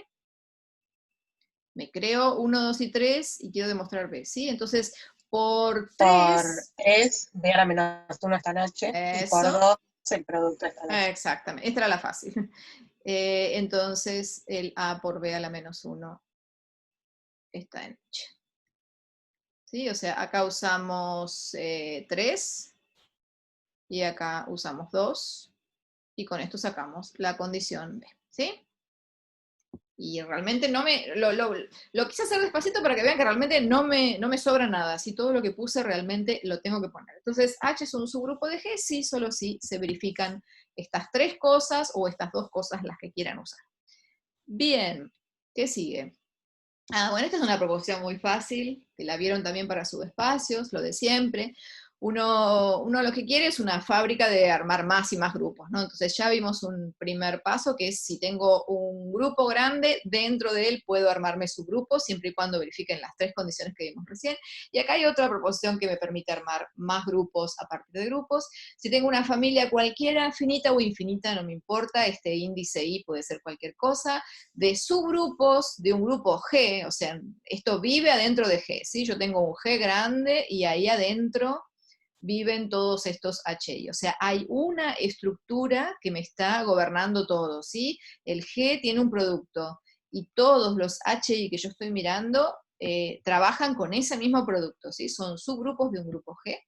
me creo 1, 2 y 3 y quiero demostrar B, ¿sí? Entonces, por 3... Por 3, B a la menos 1 está en H, y por 2 el producto está en H. Exactamente, esta era la fácil. Entonces, el A por B a la menos 1 está en H. ¿Sí? O sea, acá usamos 3, y acá usamos 2, y con esto sacamos la condición B, ¿sí? Y realmente no me, lo quise hacer despacito para que vean que realmente no me sobra nada, así todo lo que puse realmente lo tengo que poner. Entonces, H es un subgrupo de G, sí, solo si se verifican estas tres cosas, o estas dos cosas, las que quieran usar. Bien, ¿qué sigue? Bueno, esta es una proposición muy fácil, que la vieron también para subespacios, lo de siempre. Uno lo que quiere es una fábrica de armar más y más grupos, ¿no? Entonces ya vimos un primer paso, que es si tengo un grupo grande, dentro de él puedo armarme subgrupos, siempre y cuando verifiquen las tres condiciones que vimos recién. Y acá hay otra proposición que me permite armar más grupos a partir de grupos. Si tengo una familia cualquiera, finita o infinita, no me importa, este índice I puede ser cualquier cosa, de subgrupos de un grupo G, o sea, esto vive adentro de G, ¿sí? Yo tengo un G grande y ahí adentro viven todos estos HI. O sea, hay una estructura que me está gobernando todo, ¿sí? El G tiene un producto, y todos los HI que yo estoy mirando trabajan con ese mismo producto, ¿sí? Son subgrupos de un grupo G.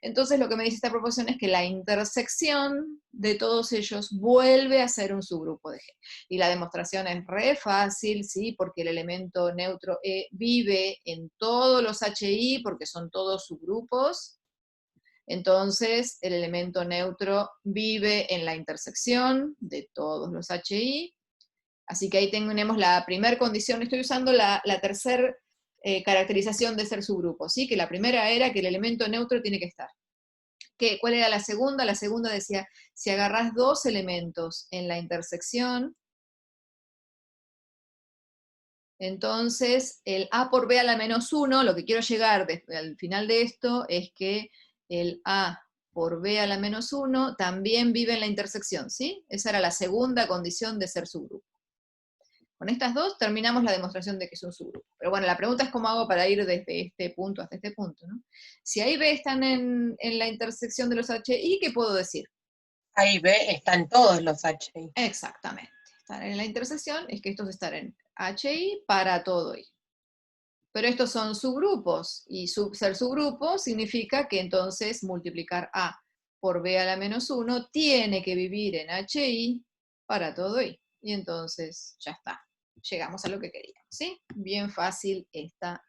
Entonces lo que me dice esta proposición es que la intersección de todos ellos vuelve a ser un subgrupo de G. Y la demostración es re fácil, ¿sí? Porque el elemento neutro E vive en todos los HI, porque son todos subgrupos. Entonces el elemento neutro vive en la intersección de todos los HI. Así que ahí tenemos la primera condición. Estoy usando la tercera caracterización de ser subgrupo, ¿sí? Que la primera era que el elemento neutro tiene que estar. ¿Cuál era la segunda? La segunda decía, si agarrás dos elementos en la intersección, entonces el A por B a la menos 1, lo que quiero llegar al final de esto es que el A por B a la menos 1 también vive en la intersección, ¿sí? Esa era la segunda condición de ser subgrupo. Con estas dos terminamos la demostración de que es un subgrupo. Pero bueno, la pregunta es cómo hago para ir desde este punto hasta este punto, ¿no? Si A y B están en la intersección de los HI, ¿qué puedo decir? A y B están todos los HI. Exactamente. Estar en la intersección es que estos están en HI para todo I. Pero estos son subgrupos, y ser subgrupo significa que entonces multiplicar A por B a la menos 1 tiene que vivir en HI para todo I. Y entonces ya está. Llegamos a lo que queríamos, ¿sí? Bien fácil esta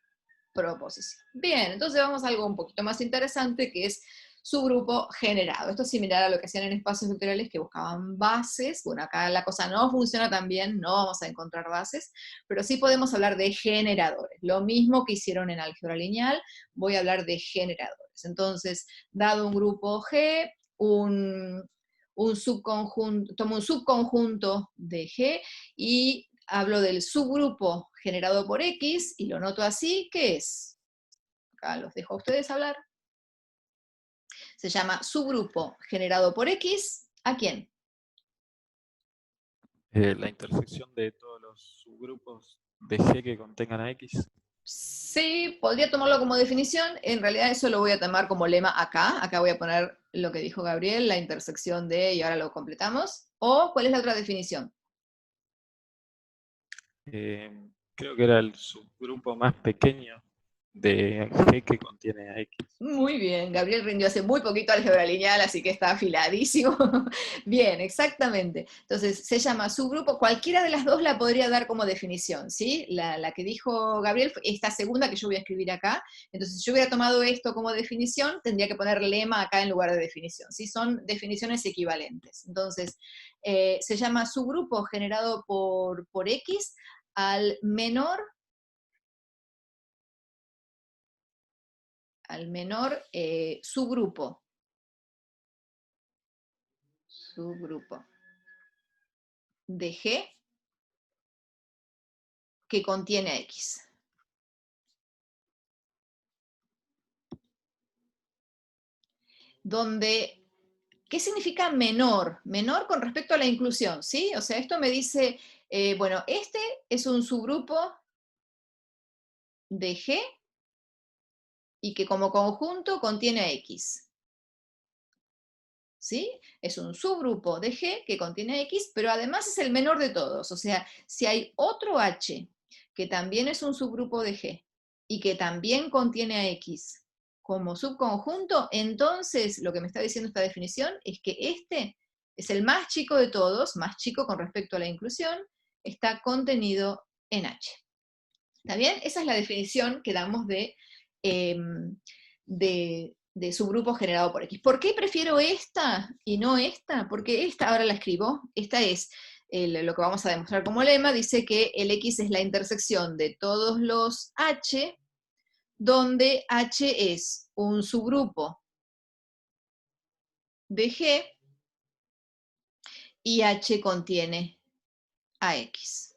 proposición. Bien, entonces vamos a algo un poquito más interesante, que es subgrupo generado. Esto es similar a lo que hacían en espacios vectoriales, que buscaban bases. Bueno, acá la cosa no funciona tan bien, no vamos a encontrar bases, pero sí podemos hablar de generadores. Lo mismo que hicieron en álgebra lineal, voy a hablar de generadores. Entonces, dado un grupo G, tomo un subconjunto de G y hablo del subgrupo generado por X y lo noto así, ¿qué es? Acá los dejo a ustedes hablar. Se llama subgrupo generado por X, ¿a quién? La intersección de todos los subgrupos de G que contengan a X. Sí, podría tomarlo como definición, en realidad eso lo voy a tomar como lema acá voy a poner lo que dijo Gabriel, la intersección de, y ahora lo completamos, o ¿cuál es la otra definición? Creo que era el subgrupo más pequeño de G que contiene a X. Muy bien, Gabriel rindió hace muy poquito álgebra lineal, así que está afiladísimo. Bien, exactamente. Entonces, se llama subgrupo, cualquiera de las dos la podría dar como definición, ¿sí? La que dijo Gabriel, esta segunda que yo voy a escribir acá, entonces si yo hubiera tomado esto como definición, tendría que poner lema acá en lugar de definición, ¿sí? Son definiciones equivalentes. Entonces, se llama subgrupo generado por X al menor subgrupo de G que contiene a X. Donde, ¿qué significa menor? Menor con respecto a la inclusión, ¿sí? O sea, esto me dice, bueno, este es un subgrupo de G y que como conjunto contiene a X. ¿Sí? Es un subgrupo de G que contiene X, pero además es el menor de todos. O sea, si hay otro H que también es un subgrupo de G y que también contiene a X como subconjunto, entonces lo que me está diciendo esta definición es que este es el más chico de todos, más chico con respecto a la inclusión, está contenido en H. ¿Está bien? Esa es la definición que damos de subgrupo generado por X. ¿Por qué prefiero esta y no esta? Porque esta, ahora la escribo, esta es lo que vamos a demostrar como lema, dice que el X es la intersección de todos los H, donde H es un subgrupo de G y H contiene a X.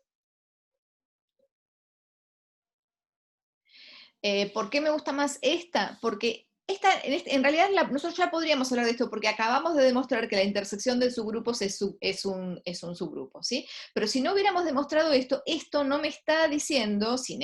¿Por qué me gusta más esta? Porque en realidad nosotros ya podríamos hablar de esto, porque acabamos de demostrar que la intersección de subgrupos es un subgrupo, ¿sí? Pero si no hubiéramos demostrado esto, esto no me está diciendo, sin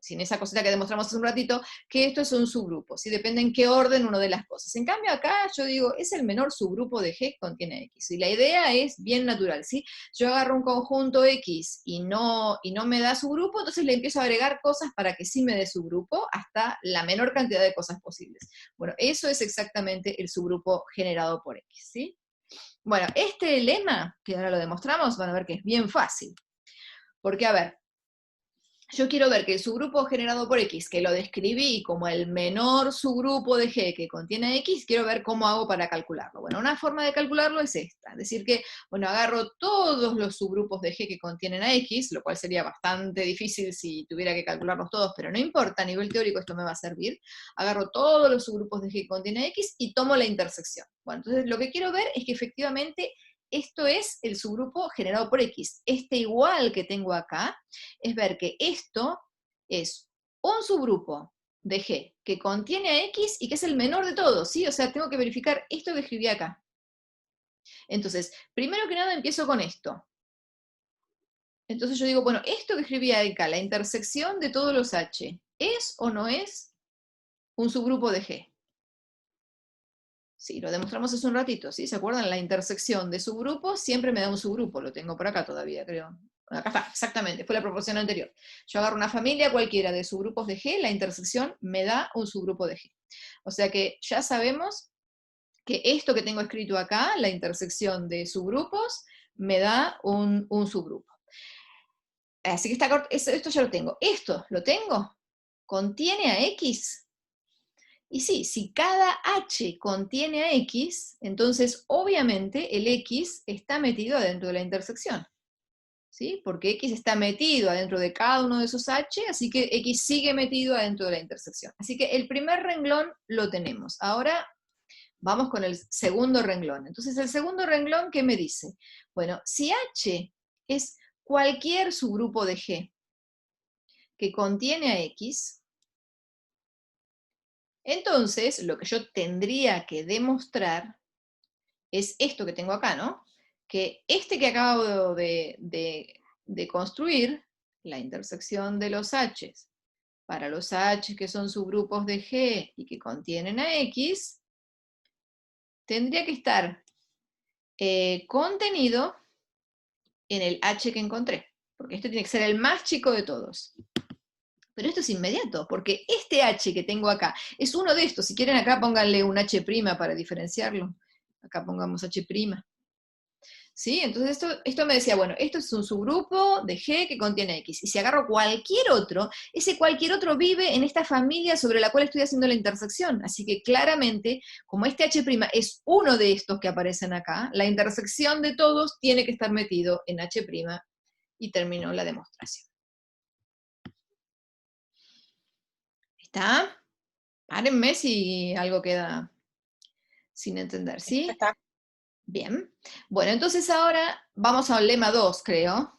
sin esa cosita que demostramos hace un ratito, que esto es un subgrupo, ¿sí? Depende en qué orden uno de las cosas. En cambio acá yo digo, es el menor subgrupo de G que contiene X, y la idea es bien natural, ¿sí? Yo agarro un conjunto X y no me da subgrupo, entonces le empiezo a agregar cosas para que sí me dé subgrupo, hasta la menor cantidad de cosas posibles. Bueno, eso es exactamente el subgrupo generado por X, ¿sí? Bueno, este lema, que ahora lo demostramos, van a ver que es bien fácil. Porque, a ver, yo quiero ver que el subgrupo generado por X, que lo describí como el menor subgrupo de G que contiene X, quiero ver cómo hago para calcularlo. Bueno, una forma de calcularlo es esta, es decir que, bueno, agarro todos los subgrupos de G que contienen a X, lo cual sería bastante difícil si tuviera que calcularlos todos, pero no importa, a nivel teórico esto me va a servir. Agarro todos los subgrupos de G que contienen X y tomo la intersección. Bueno, entonces lo que quiero ver es que efectivamente esto es el subgrupo generado por X. Este igual que tengo acá, es ver que esto es un subgrupo de G que contiene a X y que es el menor de todos, ¿sí? O sea, tengo que verificar esto que escribí acá. Entonces, primero que nada empiezo con esto. Entonces yo digo, bueno, esto que escribí acá, la intersección de todos los H, ¿es o no es un subgrupo de G? Sí, lo demostramos hace un ratito, ¿sí? ¿Se acuerdan? La intersección de subgrupos siempre me da un subgrupo, lo tengo por acá todavía, creo. Acá está, exactamente, fue la proporción anterior. Yo agarro una familia cualquiera de subgrupos de G, la intersección me da un subgrupo de G. O sea que ya sabemos que esto que tengo escrito acá, la intersección de subgrupos, me da un subgrupo. Así que esto ya lo tengo. ¿Esto lo tengo? ¿Contiene a X? Y sí, si cada H contiene a X, entonces obviamente el X está metido adentro de la intersección. ¿Sí? Porque X está metido adentro de cada uno de esos H, así que X sigue metido adentro de la intersección. Así que el primer renglón lo tenemos. Ahora vamos con el segundo renglón. Entonces el segundo renglón, ¿qué me dice? Bueno, si H es cualquier subgrupo de G que contiene a X, entonces, lo que yo tendría que demostrar es esto que tengo acá, ¿no? Que este que acabo de construir, la intersección de los H, para los H que son subgrupos de G y que contienen a X, tendría que estar contenido en el H que encontré, porque este tiene que ser el más chico de todos. Pero esto es inmediato, porque este H que tengo acá es uno de estos. Si quieren acá pónganle un H' para diferenciarlo. Acá pongamos H'. ¿Sí? Entonces esto me decía, bueno, esto es un subgrupo de G que contiene X. Y si agarro cualquier otro, ese cualquier otro vive en esta familia sobre la cual estoy haciendo la intersección. Así que claramente, como este H' es uno de estos que aparecen acá, la intersección de todos tiene que estar metido en H', y terminó la demostración. ¿Está? Párenme si algo queda sin entender, ¿sí? Está. Bien. Bueno, entonces ahora vamos al lema 2, creo.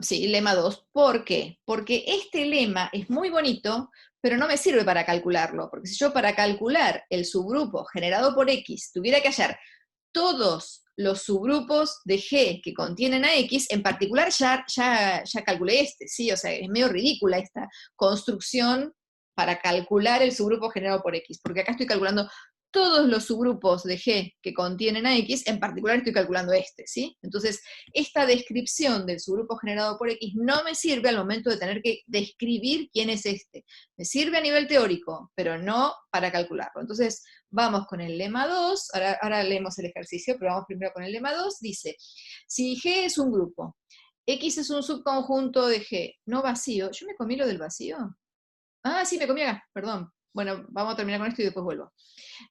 Sí, lema 2. ¿Por qué? Porque este lema es muy bonito, pero no me sirve para calcularlo, porque si yo para calcular el subgrupo generado por X tuviera que hallar todos los subgrupos de G que contienen a X, en particular ya calculé este, ¿sí? O sea, es medio ridícula esta construcción para calcular el subgrupo generado por X, porque acá estoy calculando todos los subgrupos de G que contienen a X, en particular estoy calculando este, ¿sí? Entonces, esta descripción del subgrupo generado por X no me sirve al momento de tener que describir quién es este. Me sirve a nivel teórico, pero no para calcularlo. Entonces, vamos con el lema 2, ahora leemos el ejercicio, pero vamos primero con el lema 2, dice, si G es un grupo, X es un subconjunto de G no vacío, ¿yo me comí lo del vacío? Ah, sí, me comí acá, perdón. Bueno, vamos a terminar con esto y después vuelvo.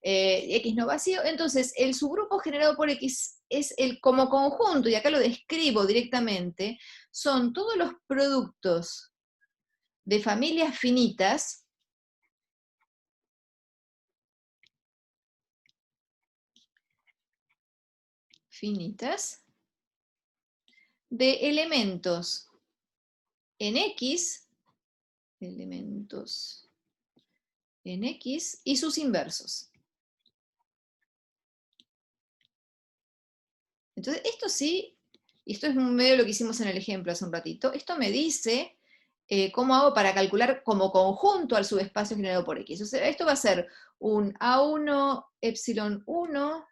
X no vacío, entonces el subgrupo generado por X es el como conjunto, y acá lo describo directamente, son todos los productos de familias finitas de elementos en X, y sus inversos. Entonces, esto sí, y esto es medio lo que hicimos en el ejemplo hace un ratito, esto me dice ¿cómo hago para calcular como conjunto al subespacio generado por X? O sea, esto va a ser un A1 epsilon 1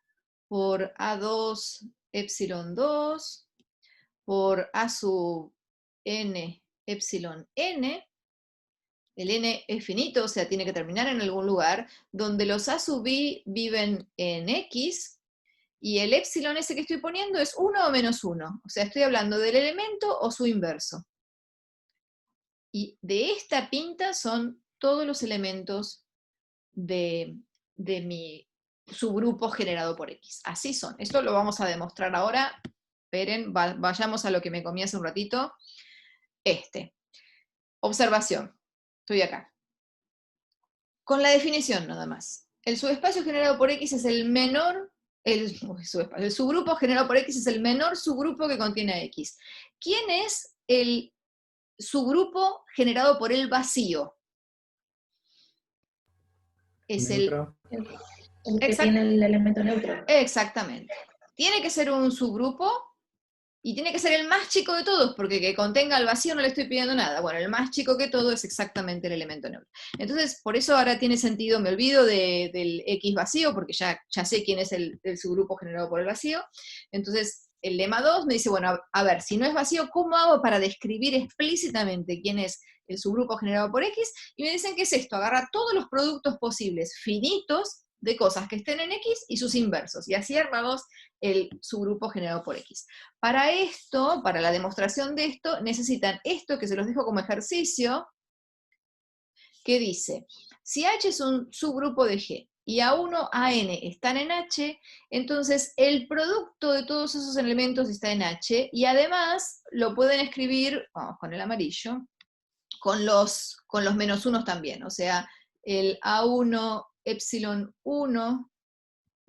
por A2 epsilon 2 por A sub n epsilon n. El n es finito, o sea, tiene que terminar en algún lugar, donde los A sub i viven en X, y el epsilon ese que estoy poniendo es 1 o menos 1. O sea, estoy hablando del elemento o su inverso. Y de esta pinta son todos los elementos de mi subgrupo generado por X. Así son. Esto lo vamos a demostrar ahora. Esperen, vayamos a lo que me comí hace un ratito. Observación. Estoy acá. Con la definición nada más. El subespacio generado por X es el menor, el subgrupo generado por X es el menor subgrupo que contiene a X. ¿Quién es el subgrupo generado por el vacío? Es El que tiene el elemento neutro. Exactamente. Tiene que ser un subgrupo y tiene que ser el más chico de todos, porque que contenga el vacío no le estoy pidiendo nada. Bueno, el más chico que todo es exactamente el elemento neutro. Entonces, por eso ahora tiene sentido, me olvido del X vacío, porque ya sé quién es el subgrupo generado por el vacío. Entonces, el lema 2 me dice, bueno, a ver, si no es vacío, ¿cómo hago para describir explícitamente quién es el subgrupo generado por X? Y me dicen que es esto, agarra todos los productos posibles finitos de cosas que estén en X y sus inversos, y así armamos el subgrupo generado por X. Para esto, para la demostración de esto, necesitan esto que se los dejo como ejercicio, que dice, si H es un subgrupo de G, y A1, AN están en H, entonces el producto de todos esos elementos está en H, y además lo pueden escribir, vamos con el amarillo, con los menos unos también, o sea, el A1 epsilon 1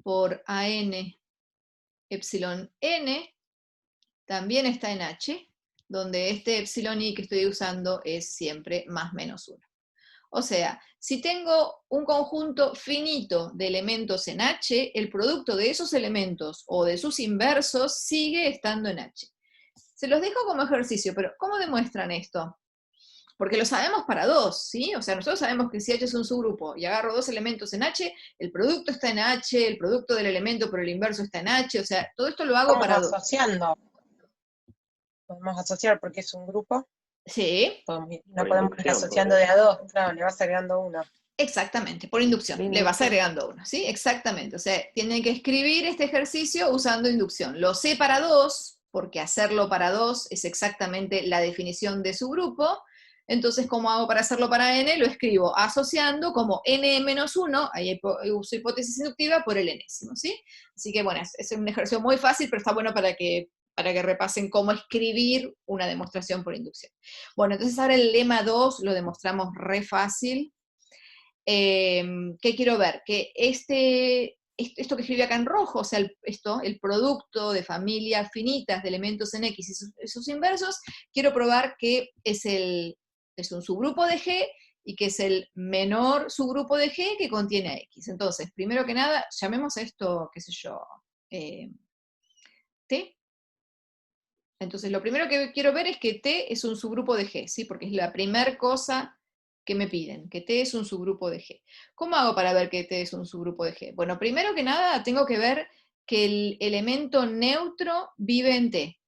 por AN epsilon n también está en H, donde este epsilon i que estoy usando es siempre más menos 1. O sea, si tengo un conjunto finito de elementos en H, el producto de esos elementos o de sus inversos sigue estando en H. Se los dejo como ejercicio, pero ¿cómo demuestran esto? Porque lo sabemos para dos, ¿sí? O sea, nosotros sabemos que si H es un subgrupo y agarro dos elementos en H, el producto está en H, el producto del elemento por el inverso está en H, o sea, todo esto lo hago para dos. Asociando. Podemos asociar porque es un grupo. Sí. No podemos ir asociando de a dos, claro, le vas agregando uno. Exactamente, por inducción, le vas agregando uno, ¿sí? Exactamente, o sea, tienen que escribir este ejercicio usando inducción. Lo sé para dos, porque hacerlo para dos es exactamente la definición de su grupo. Entonces, ¿cómo hago para hacerlo para n? Lo escribo asociando como n-1, ahí uso hipótesis inductiva, por el enésimo, ¿sí? Así que, bueno, es un ejercicio muy fácil, pero está bueno para que repasen cómo escribir una demostración por inducción. Bueno, entonces ahora el lema 2 lo demostramos re fácil. ¿Qué quiero ver? Que esto que escribí acá en rojo, o sea, el producto de familias finitas de elementos en X y sus inversos, quiero probar que es un subgrupo de G y que es el menor subgrupo de G que contiene a X. Entonces, primero que nada, llamemos esto, qué sé yo, T. Entonces, lo primero que quiero ver es que T es un subgrupo de G, ¿sí? Porque es la primera cosa que me piden, que T es un subgrupo de G. ¿Cómo hago para ver que T es un subgrupo de G? Bueno, primero que nada tengo que ver que el elemento neutro vive en T.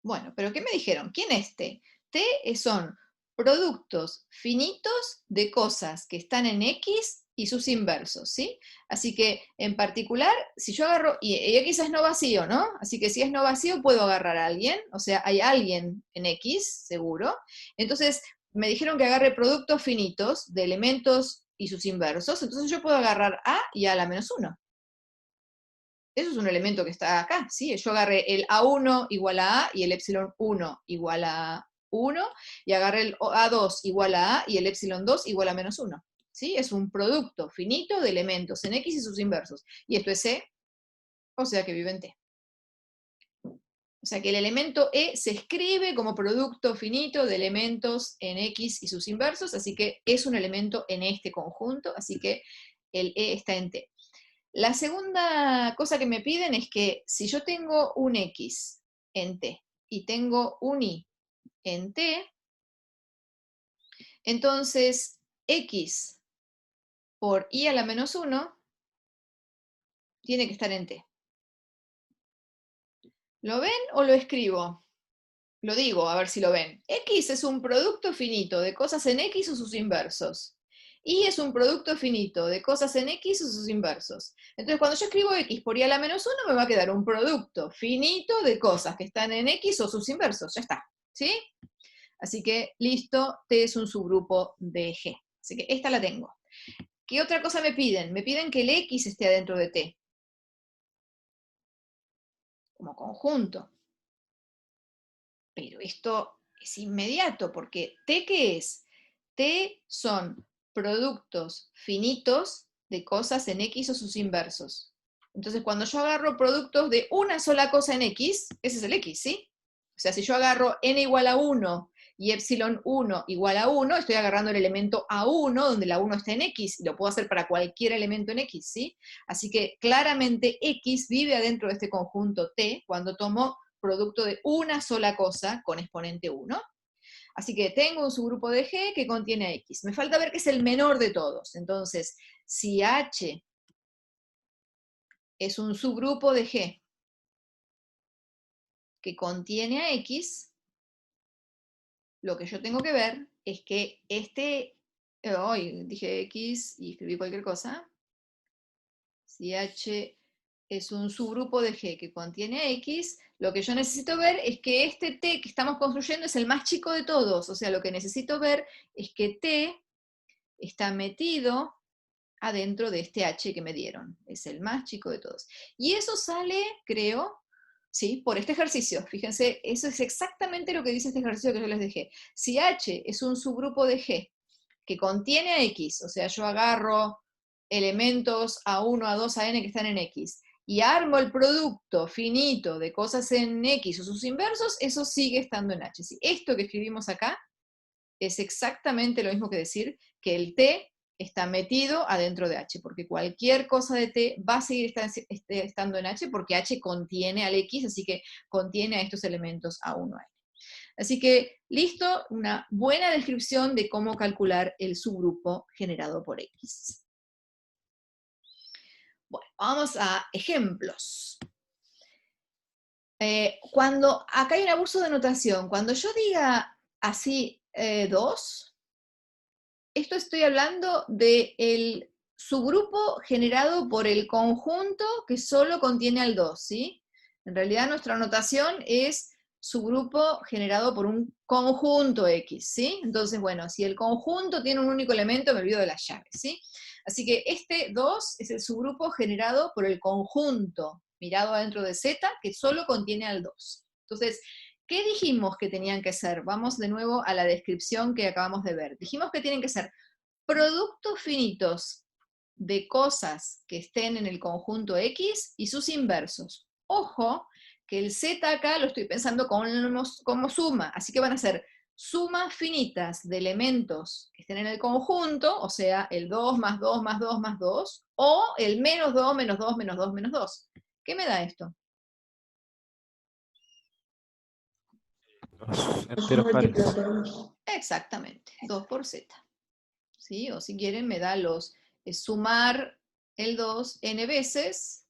Bueno, pero ¿qué me dijeron? ¿Quién es T? T son productos finitos de cosas que están en X y sus inversos, ¿sí? Así que, en particular, si yo agarro, y X es no vacío, ¿no? Así que si es no vacío, puedo agarrar a alguien, o sea, hay alguien en X, seguro. Entonces, me dijeron que agarre productos finitos de elementos y sus inversos, entonces yo puedo agarrar A y A a la menos 1. Eso es un elemento que está acá, ¿sí? Yo agarré el A1 igual a A y el epsilon 1 igual a 1, y agarré el A2 igual a A y el epsilon 2 igual a menos 1. ¿Sí? Es un producto finito de elementos en X y sus inversos. Y esto es C, o sea que vive en T. O sea que el elemento E se escribe como producto finito de elementos en X y sus inversos, así que es un elemento en este conjunto, así que el E está en T. La segunda cosa que me piden es que si yo tengo un X en T y tengo un i en t, entonces x por i a la menos 1 tiene que estar en t. ¿Lo ven o lo escribo? Lo digo, a ver si lo ven. X es un producto finito de cosas en X o sus inversos. Y es un producto finito de cosas en X o sus inversos. Entonces, cuando yo escribo X por y a la menos 1, me va a quedar un producto finito de cosas que están en X o sus inversos. Ya está. ¿Sí? Así que, listo, T es un subgrupo de G. Así que esta la tengo. ¿Qué otra cosa me piden? Me piden que el X esté adentro de T. Como conjunto. Pero esto es inmediato, porque T, ¿qué es? T son productos finitos de cosas en X o sus inversos. Entonces, cuando yo agarro productos de una sola cosa en X, ese es el X, ¿sí? O sea, si yo agarro n igual a 1 y epsilon 1 igual a 1, estoy agarrando el elemento A1, donde la 1 está en X, y lo puedo hacer para cualquier elemento en X, ¿sí? Así que claramente X vive adentro de este conjunto T cuando tomo producto de una sola cosa con exponente 1. Así que tengo un subgrupo de G que contiene a X. Me falta ver que es el menor de todos. Entonces, si H es un subgrupo de G que contiene a X, lo que yo tengo que ver es que hoy dije X y escribí cualquier cosa. Si H es un subgrupo de G que contiene a X, lo que yo necesito ver es que este T que estamos construyendo es el más chico de todos. O sea, lo que necesito ver es que T está metido adentro de este H que me dieron. Es el más chico de todos. Y eso sale, creo, sí, por este ejercicio. Fíjense, eso es exactamente lo que dice este ejercicio que yo les dejé. Si H es un subgrupo de G que contiene a X, o sea, yo agarro elementos A1, A2, A n que están en X, y armo el producto finito de cosas en X o sus inversos, eso sigue estando en H. ¿Sí? Esto que escribimos acá es exactamente lo mismo que decir que el T está metido adentro de H, porque cualquier cosa de T va a seguir estando en H, porque H contiene al X, así que contiene a estos elementos A1, A n. Así que, listo, una buena descripción de cómo calcular el subgrupo generado por X. Bueno, vamos a ejemplos. Acá hay un abuso de notación. Cuando yo diga así 2, esto estoy hablando del subgrupo generado por el conjunto que solo contiene al 2, ¿sí? En realidad nuestra notación es subgrupo generado por un conjunto X, ¿sí? Entonces, bueno, si el conjunto tiene un único elemento, me olvido de las llaves, ¿sí? Así que este 2 es el subgrupo generado por el conjunto, mirado adentro de Z, que solo contiene al 2. Entonces, ¿qué dijimos que tenían que ser? Vamos de nuevo a la descripción que acabamos de ver. Dijimos que tienen que ser productos finitos de cosas que estén en el conjunto X y sus inversos. Ojo, que el Z acá lo estoy pensando como suma, así que van a ser sumas finitas de elementos que estén en el conjunto, o sea, el 2 más 2 más 2 más 2, o el menos 2 menos 2 menos 2 menos 2. ¿Qué me da esto? Los Es enteros pares. múltiplo de 2. Exactamente, 2 por Z. ¿Sí? O si quieren me da sumar el 2 n veces,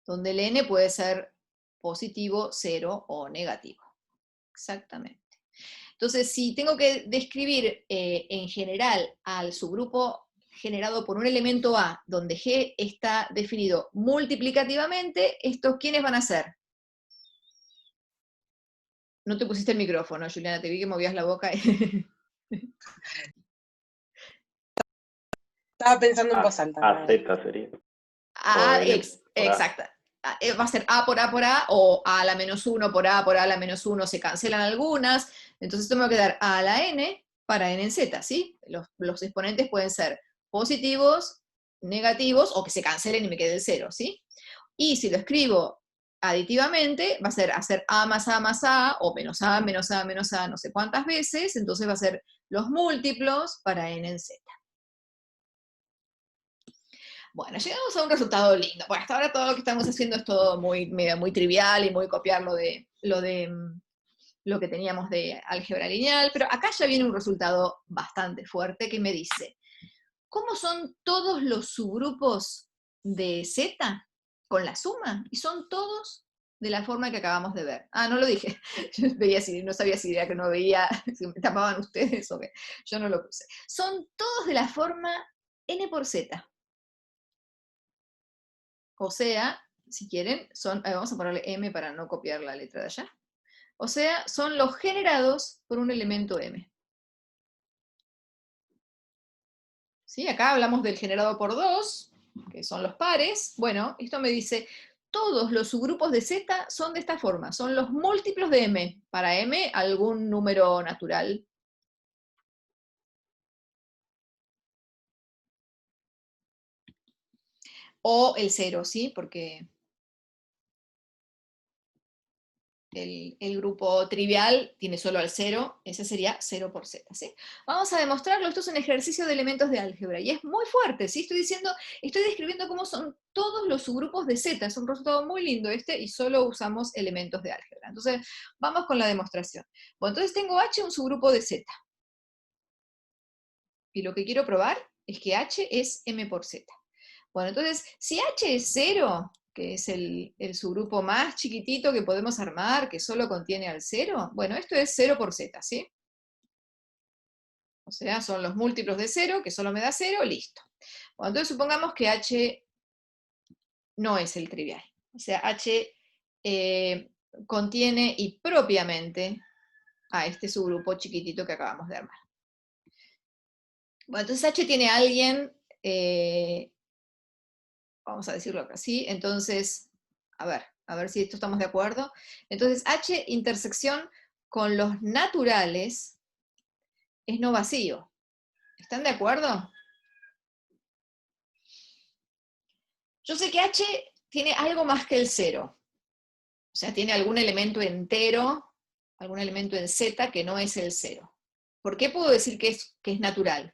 donde el n puede ser positivo, 0 o negativo. Exactamente. Entonces, si tengo que describir en general al subgrupo generado por un elemento A, donde G está definido multiplicativamente, ¿estos quiénes van a ser? No te pusiste el micrófono, Juliana, te vi que movías la boca. Estaba pensando en voz alta. A, Z sería. Exacta. Va a ser A por A por A, o A a la menos 1 por A la menos 1, se cancelan algunas, entonces esto me va a quedar A a la N para N en Z, ¿sí? Los exponentes pueden ser positivos, negativos, o que se cancelen y me quede el 0, ¿sí? Y si lo escribo aditivamente, va a ser hacer A más A más A, o menos A, menos A, menos A, no sé cuántas veces, entonces va a ser los múltiplos para N en Z. Bueno, llegamos a un resultado lindo. Bueno, hasta ahora todo lo que estamos haciendo es todo muy trivial y muy copiar lo de lo que teníamos de álgebra lineal, pero acá ya viene un resultado bastante fuerte que me dice, ¿cómo son todos los subgrupos de Z con la suma? Y son todos de la forma que acabamos de ver. Ah, no lo dije. Yo no sabía si era que no veía, si me tapaban ustedes o qué. Yo no lo puse. Son todos de la forma n por z. O sea, si quieren, vamos a ponerle m para no copiar la letra de allá. O sea, son los generados por un elemento m. ¿Sí? Acá hablamos del generado por 2, que son los pares. Bueno, esto me dice, todos los subgrupos de Z son de esta forma, son los múltiplos de m. Para m, algún número natural. O el 0, ¿sí? Porque el grupo trivial tiene solo al 0, ese sería 0 por z, ¿sí? Vamos a demostrarlo, esto es un ejercicio de elementos de álgebra, y es muy fuerte, ¿sí? Estoy describiendo cómo son todos los subgrupos de z, es un resultado muy lindo este, y solo usamos elementos de álgebra. Entonces, vamos con la demostración. Bueno, entonces tengo H un subgrupo de z. Y lo que quiero probar es que H es m por z. Bueno, entonces, si H es 0, que es el subgrupo más chiquitito que podemos armar, que solo contiene al 0, bueno, esto es 0 por z, ¿sí? O sea, son los múltiplos de 0, que solo me da 0, listo. Bueno, entonces supongamos que H no es el trivial. O sea, H contiene y propiamente a este subgrupo chiquitito que acabamos de armar. Bueno, entonces H tiene a alguien, vamos a decirlo así, entonces, a ver si esto estamos de acuerdo. Entonces, H intersección con los naturales es no vacío. ¿Están de acuerdo? Yo sé que H tiene algo más que el 0. O sea, tiene algún elemento entero, algún elemento en Z que no es el 0. ¿Por qué puedo decir que es natural?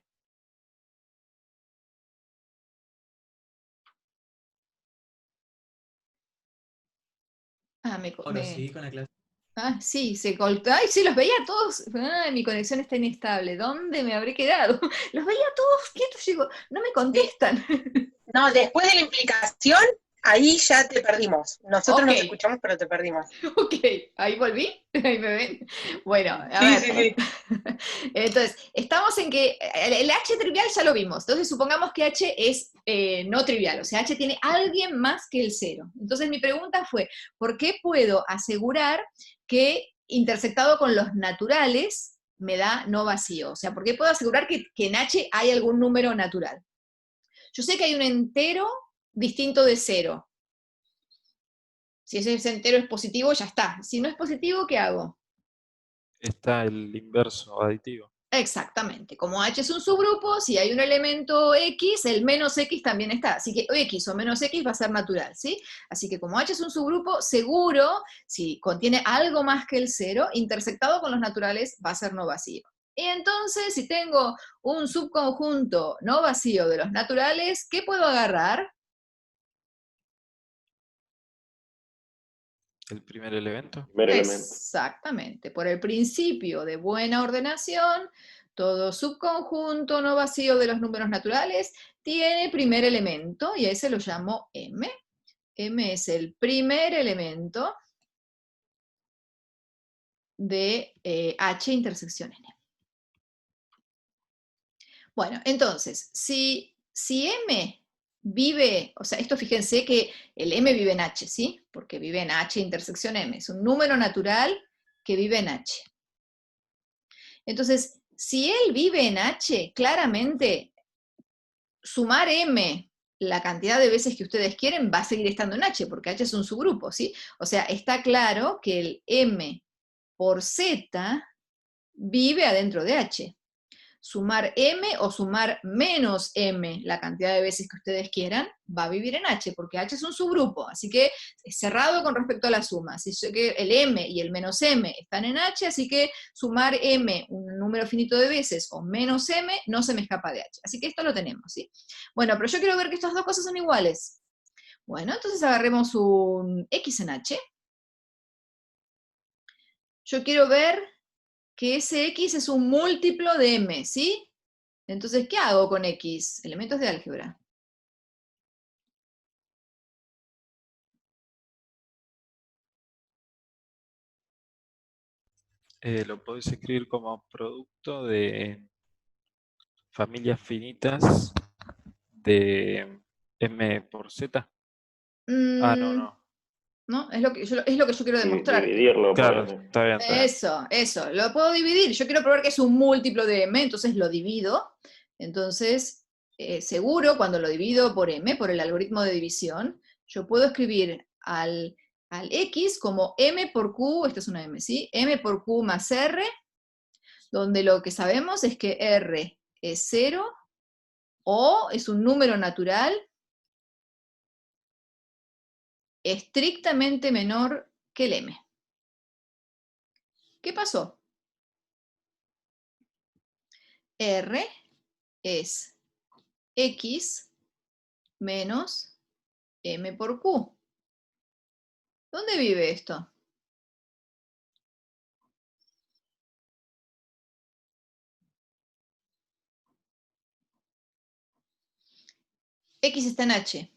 Ahora sí, con la clase. Ah, sí, se cortó. Ay, sí, los veía todos. Ay, mi conexión está inestable. ¿Dónde me habré quedado? Los veía todos quietos, digo, no me contestan. No, después de la implicación, ahí ya te perdimos. Nosotros Ok. nos escuchamos, pero te perdimos. Ok, ahí volví, ahí me ven. Bueno, a Sí, ver. sí, sí. Entonces, estamos en que el H trivial ya lo vimos. Entonces, supongamos que H es no trivial, o sea, H tiene alguien más que el 0. Entonces, mi pregunta fue, ¿por qué puedo asegurar que intersectado con los naturales me da no vacío? O sea, ¿por qué puedo asegurar que en H hay algún número natural? Yo sé que hay un entero distinto de 0. Si ese entero es positivo, ya está. Si no es positivo, ¿qué hago? Está el inverso aditivo. Exactamente. Como H es un subgrupo, si hay un elemento X, el menos X también está. Así que X o menos X va a ser natural, ¿sí? Así que como H es un subgrupo, seguro, si contiene algo más que el 0, intersectado con los naturales, va a ser no vacío. Y entonces, si tengo un subconjunto no vacío de los naturales, ¿qué puedo agarrar? El primer elemento. Primer elemento. Exactamente. Por el principio de buena ordenación, todo subconjunto no vacío de los números naturales tiene primer elemento, y a ese lo llamo M. M es el primer elemento de H intersección N. Bueno, entonces, si M vive, o sea, esto fíjense que el M vive en H, ¿sí? Porque vive en H intersección M, es un número natural que vive en H. Entonces, si él vive en H, claramente sumar M la cantidad de veces que ustedes quieren va a seguir estando en H, porque H es un subgrupo, ¿sí? O sea, está claro que el M por Z vive adentro de H. Sumar M o sumar menos M, la cantidad de veces que ustedes quieran, va a vivir en H, porque H es un subgrupo, así que es cerrado con respecto a la suma. Así que el M y el menos M están en H, así que sumar M un número finito de veces o menos M no se me escapa de H. Así que esto lo tenemos, ¿sí? Bueno, pero yo quiero ver que estas dos cosas son iguales. Bueno, entonces agarremos un X en H. yo quiero ver que ese X es un múltiplo de M, ¿sí? Entonces, ¿qué hago con X? Elementos de álgebra. Lo podés escribir como producto de familias finitas de M por Z. Ah, no, Mm, no. ¿no? Es lo que yo quiero demostrar. Dividirlo por Claro, M. está bien, está bien. Eso, lo puedo dividir. Yo quiero probar que es un múltiplo de M, entonces lo divido. Entonces, seguro, cuando lo divido por M, por el algoritmo de división, yo puedo escribir al X como M por Q, esta es una M, ¿sí? M por Q más R, donde lo que sabemos es que R es 0, o es un número natural estrictamente menor que el M. ¿Qué pasó? R es X menos M por Q. ¿Dónde vive esto? X está en H,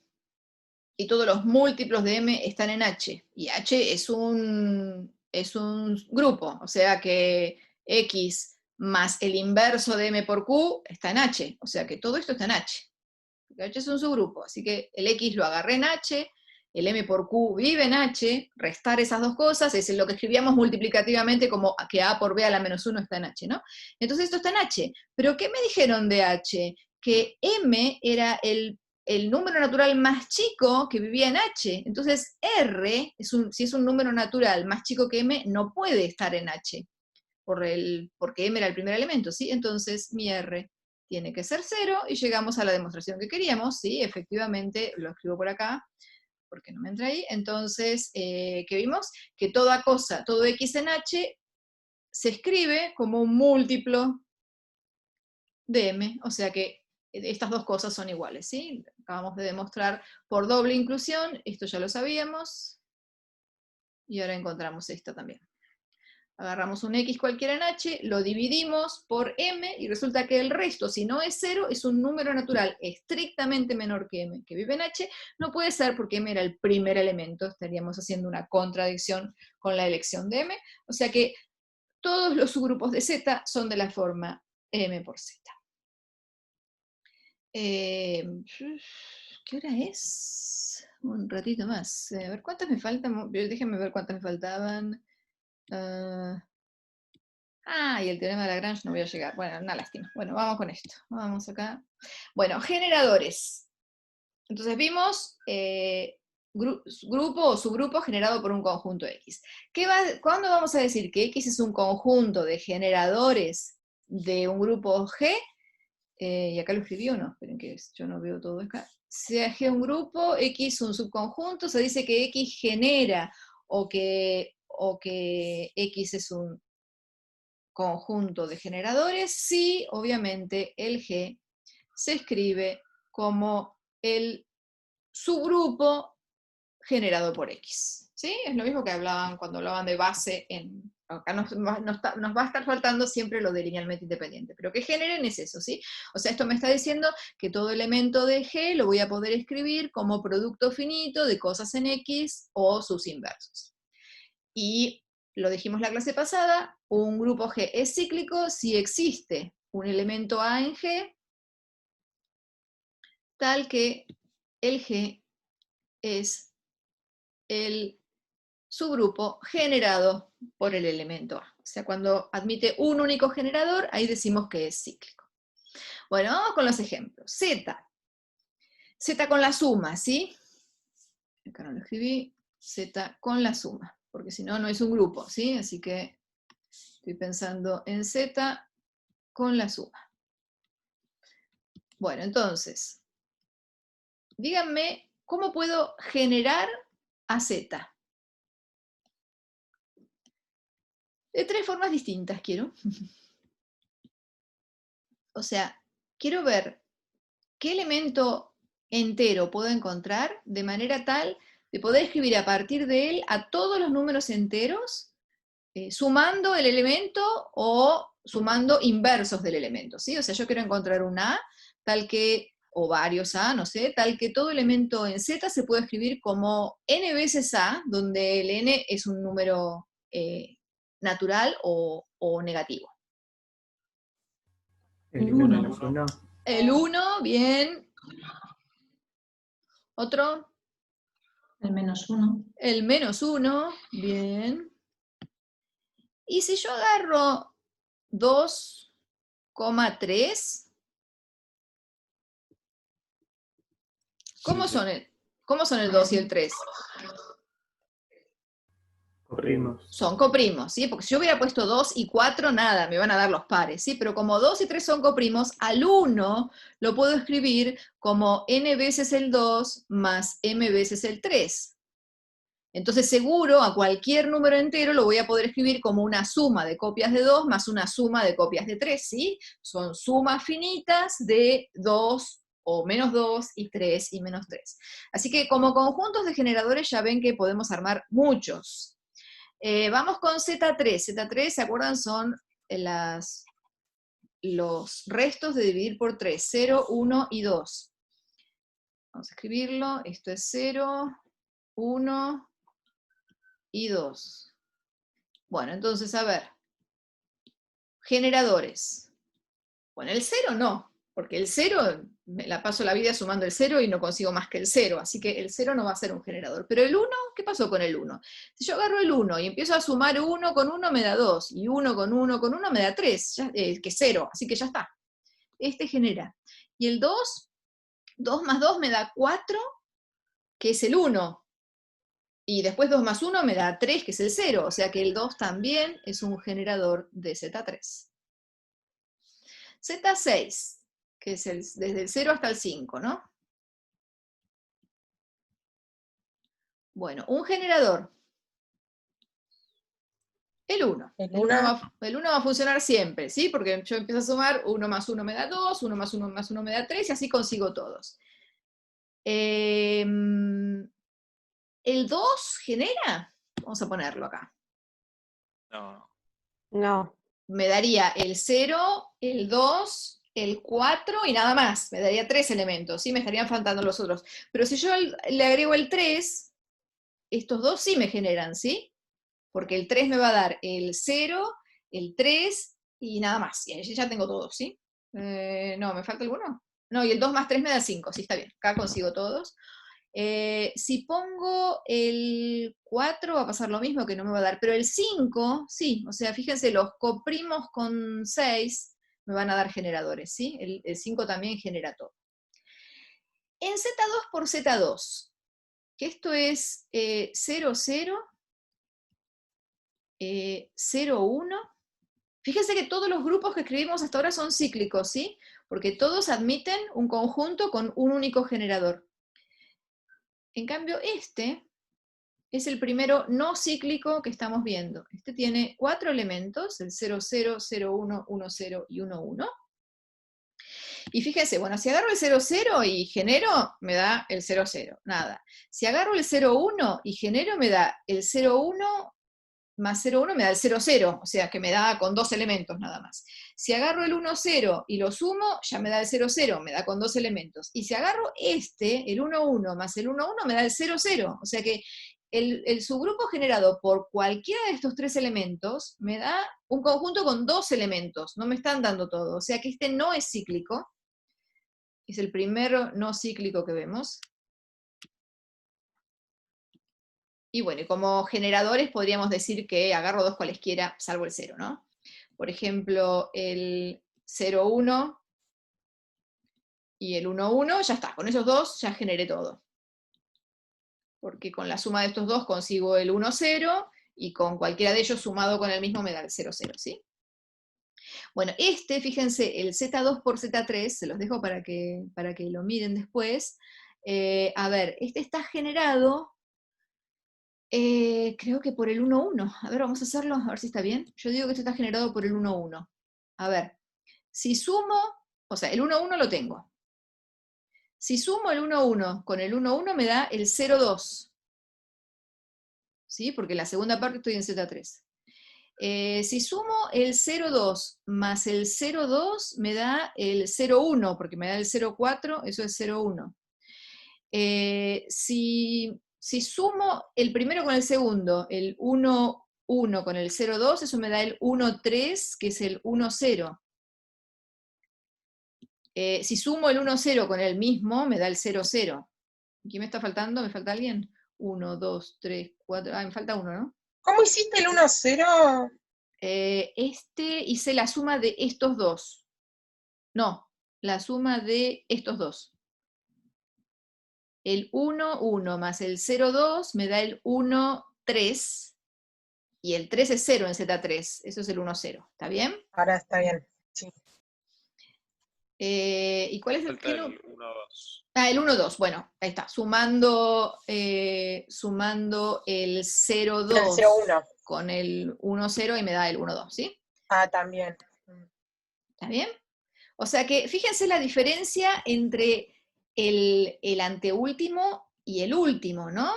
y todos los múltiplos de M están en H, y H es un grupo, o sea que X más el inverso de M por Q está en H, o sea que todo esto está en H. H es un subgrupo, así que el X lo agarré en H, el M por Q vive en H, restar esas dos cosas es lo que escribíamos multiplicativamente como que A por B a la menos 1 está en H, ¿no? Entonces esto está en H, pero ¿qué me dijeron de H? Que M era el número natural más chico que vivía en H, entonces R, si es un número natural más chico que M, no puede estar en H, porque M era el primer elemento, ¿sí? Entonces mi R tiene que ser 0, y llegamos a la demostración que queríamos, ¿sí? Efectivamente, lo escribo por acá, porque no me entra ahí. Entonces, ¿qué vimos? Que toda cosa, todo X en H, se escribe como un múltiplo de M, o sea que estas dos cosas son iguales, ¿sí? Acabamos de demostrar por doble inclusión, esto ya lo sabíamos, y ahora encontramos esta también. Agarramos un X cualquiera en H, lo dividimos por M, y resulta que el resto, si no es 0, es un número natural estrictamente menor que M, que vive en H. No puede ser porque M era el primer elemento, estaríamos haciendo una contradicción con la elección de M, o sea que todos los subgrupos de Z son de la forma M por Z. ¿Qué hora es? Un ratito más. A ver, ¿cuántas me faltan? Déjenme ver cuántas me faltaban. Y el teorema de Lagrange no voy a llegar. Bueno, una lástima. Bueno, vamos con esto. Vamos acá. Bueno, generadores. Entonces vimos grupo o subgrupo generado por un conjunto X. ¿Cuándo vamos a decir que X es un conjunto de generadores de un grupo G? Y acá lo escribí o no, esperen que yo no veo todo acá. Sea G un grupo, X un subconjunto, se dice que X genera o que X es un conjunto de generadores, sí, obviamente el G se escribe como el subgrupo generado por X. ¿Sí? Es lo mismo que hablaban cuando hablaban de base en... Acá nos va a estar faltando siempre lo de linealmente independiente, pero que generen es eso, ¿sí? O sea, esto me está diciendo que todo elemento de G lo voy a poder escribir como producto finito de cosas en X o sus inversos. Y lo dijimos la clase pasada, un grupo G es cíclico si existe un elemento A en G, tal que el G es el subgrupo generado por el elemento A. O sea, cuando admite un único generador, ahí decimos que es cíclico. Bueno, vamos con los ejemplos. Z. Z con la suma, ¿sí? Acá no lo escribí. Z con la suma, porque si no, no es un grupo, ¿sí? Así que estoy pensando en Z con la suma. Bueno, entonces, díganme, ¿cómo puedo generar a Z? De tres formas distintas quiero. O sea, quiero ver qué elemento entero puedo encontrar de manera tal de poder escribir a partir de él a todos los números enteros sumando el elemento o sumando inversos del elemento, ¿sí? O sea, yo quiero encontrar un A, tal que, o varios A, no sé, tal que todo elemento en Z se puede escribir como n veces A, donde el n es un número natural o negativo. El Uno. menos uno. El 1, bien. Otro. El -1. El -1, bien. Y si yo agarro 2,3, ¿cómo son el 2 y el 3? Coprimos. Son coprimos, ¿sí? Porque si yo hubiera puesto 2 y 4, nada, me van a dar los pares, ¿sí? Pero como 2 y 3 son coprimos, al 1 lo puedo escribir como n veces el 2 más m veces el 3. Entonces seguro a cualquier número entero lo voy a poder escribir como una suma de copias de 2 más una suma de copias de 3, ¿sí? Son sumas finitas de 2 o menos 2 y 3 y menos 3. Así que como conjuntos de generadores ya ven que podemos armar muchos. Vamos con Z3. Z3, ¿se acuerdan? Son los restos de dividir por 3, 0, 1 y 2. Vamos a escribirlo. Esto es 0, 1 y 2. Bueno, entonces, a ver. Generadores. Bueno, el 0 no, porque el 0, me la paso la vida sumando el 0 y no consigo más que el 0, así que el 0 no va a ser un generador. Pero el 1, ¿qué pasó con el 1? Si yo agarro el 1 y empiezo a sumar 1 con 1 me da 2, y 1 con 1 con 1 me da 3, que es 0, así que ya está. Este genera. Y el 2, 2 más 2 me da 4, que es el 1. Y después 2 más 1 me da 3, que es el 0, o sea que el 2 también es un generador de Z3. Z6, que es desde el 0 hasta el 5, ¿no? Bueno, un generador. El 1. El El 1 1. va a funcionar siempre, ¿sí? Porque yo empiezo a sumar, 1 más 1 me da 2, 1 más 1 más 1 me da 3, y así consigo todos. ¿El 2 genera? Vamos a ponerlo acá. No. No. Me daría el 0, el 2, el 4 y nada más. Me daría 3 elementos, ¿sí? Me estarían faltando los otros. Pero si yo le agrego el 3, estos dos sí me generan, ¿sí? Porque el 3 me va a dar el 0, el 3 y nada más. Y ahí ya tengo todos, ¿sí? No, ¿me falta alguno? No, y el 2 más 3 me da 5, sí, está bien. Acá consigo todos. Si pongo el 4 va a pasar lo mismo, que no me va a dar, pero el 5, sí, o sea, fíjense, los coprimos con 6 me van a dar generadores, ¿sí? El 5 también genera todo. En Z2 por Z2, que esto es 0, 0, 0, 1, fíjense que todos los grupos que escribimos hasta ahora son cíclicos, ¿sí? Porque todos admiten un conjunto con un único generador. En cambio, este es el primero no cíclico que estamos viendo. Este tiene 4 elementos, el 0, 0, 0, 1, 1, 0 y 1, 1. Y fíjense, bueno, si agarro el 0, 0 y genero, me da el 0, 0, nada. Si agarro el 0, 1 y genero, me da el 0, 1 más 0, 1 me da el 0, 0, o sea que me da con 2 elementos nada más. Si agarro el 1, 0 y lo sumo, ya me da el 0, 0, me da con 2 elementos. Y si agarro el 1, 1 más el 1, 1, me da el 0, 0, o sea que el subgrupo generado por cualquiera de estos 3 elementos me da un conjunto con 2 elementos, no me están dando todo, o sea que este no es cíclico, es el primero no cíclico que vemos. Y bueno, y como generadores podríamos decir que agarro 2 cualesquiera, salvo el 0, ¿no? Por ejemplo, el 0, 1 y el 1, 1, ya está, con esos dos ya generé todo. Porque con la suma de estos dos consigo el 1, 0, y con cualquiera de ellos sumado con el mismo me da el 0, 0, ¿sí? Bueno, fíjense, el Z2 por Z3, se los dejo para que lo miren después. A ver, este está generado, creo que por el 1, 1. A ver, vamos a hacerlo, a ver si está bien. Yo digo que este está generado por el 1, 1. A ver, si sumo, o sea, el 1, 1 lo tengo. Si sumo el 1, 1 con el 1, 1 me da el 0, 2. ¿Sí? Porque en la segunda parte estoy en Z3. Si sumo el 0,2 más el 0,2 me da el 0,1, porque me da el 0,4, eso es 0,1. Si sumo el primero con el segundo, el 1,1 con el 0,2, eso me da el 1,3, que es el 1,0. Si sumo el 1,0 con el mismo, me da el 0,0. ¿Quién me está faltando? ¿Me falta alguien? 1, 2, 3, 4, me falta uno, ¿no? ¿Cómo hiciste el 1-0? Hice la suma de estos dos. No, la suma de estos dos. El 1,1 más el 0,2 me da el 1,3, y el 3 es 0 en Z3, eso es el 1,0. ¿Está bien? Ahora está bien. Sí. ¿Y cuál es el Falta que no? el 1-2. El 1,2, bueno, ahí está, sumando el 0,2 El 0-1. con el 1,0 y me da el 1,2, ¿sí? Ah, también. ¿Está bien? O sea que fíjense la diferencia entre el anteúltimo y el último, ¿no?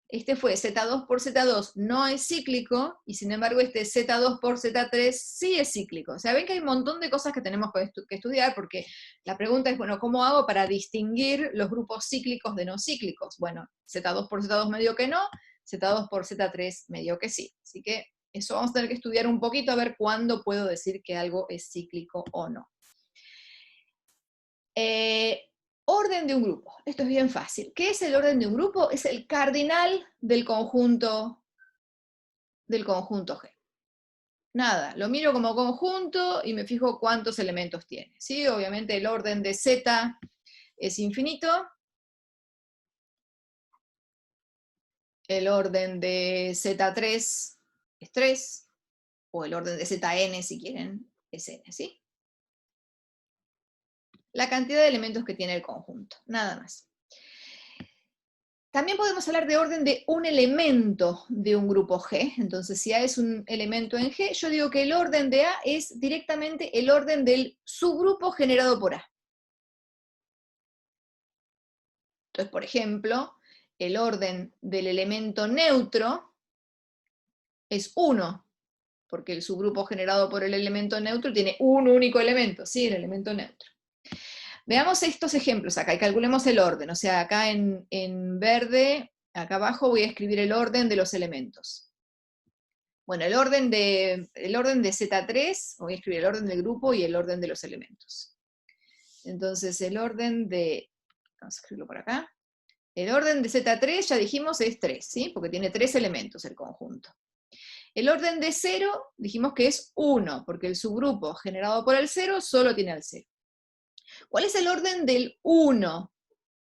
Este fue Z2 por Z2, no es cíclico, y sin embargo este Z2 por Z3 sí es cíclico. O sea, ven que hay un montón de cosas que tenemos que estudiar, porque la pregunta es, bueno, ¿cómo hago para distinguir los grupos cíclicos de no cíclicos? Bueno, Z2 por Z2 medio que no, Z2 por Z3 medio que sí. Así que eso vamos a tener que estudiar un poquito a ver cuándo puedo decir que algo es cíclico o no. Orden de un grupo. Esto es bien fácil. ¿Qué es el orden de un grupo? Es el cardinal del conjunto G. Nada, lo miro como conjunto y me fijo cuántos elementos tiene. ¿Sí? Obviamente el orden de Z es infinito. El orden de Z3 es 3. O el orden de Zn, si quieren, es n, ¿sí? La cantidad de elementos que tiene el conjunto, nada más. También podemos hablar de orden de un elemento de un grupo G. Entonces, si A es un elemento en G, yo digo que el orden de A es directamente el orden del subgrupo generado por A. Entonces, por ejemplo, el orden del elemento neutro es 1, porque el subgrupo generado por el elemento neutro tiene un único elemento, ¿sí? El elemento neutro. Veamos estos ejemplos acá y calculemos el orden. O sea, acá en verde, acá abajo voy a escribir el orden de los elementos. Bueno, el orden de Z3, voy a escribir el orden del grupo y el orden de los elementos. Entonces, el orden de, vamos a escribirlo por acá, el orden de Z3, ya dijimos, es 3, ¿sí? Porque tiene 3 elementos el conjunto. El orden de 0, dijimos que es 1, porque el subgrupo generado por el 0 solo tiene al 0. ¿Cuál es el orden del 1?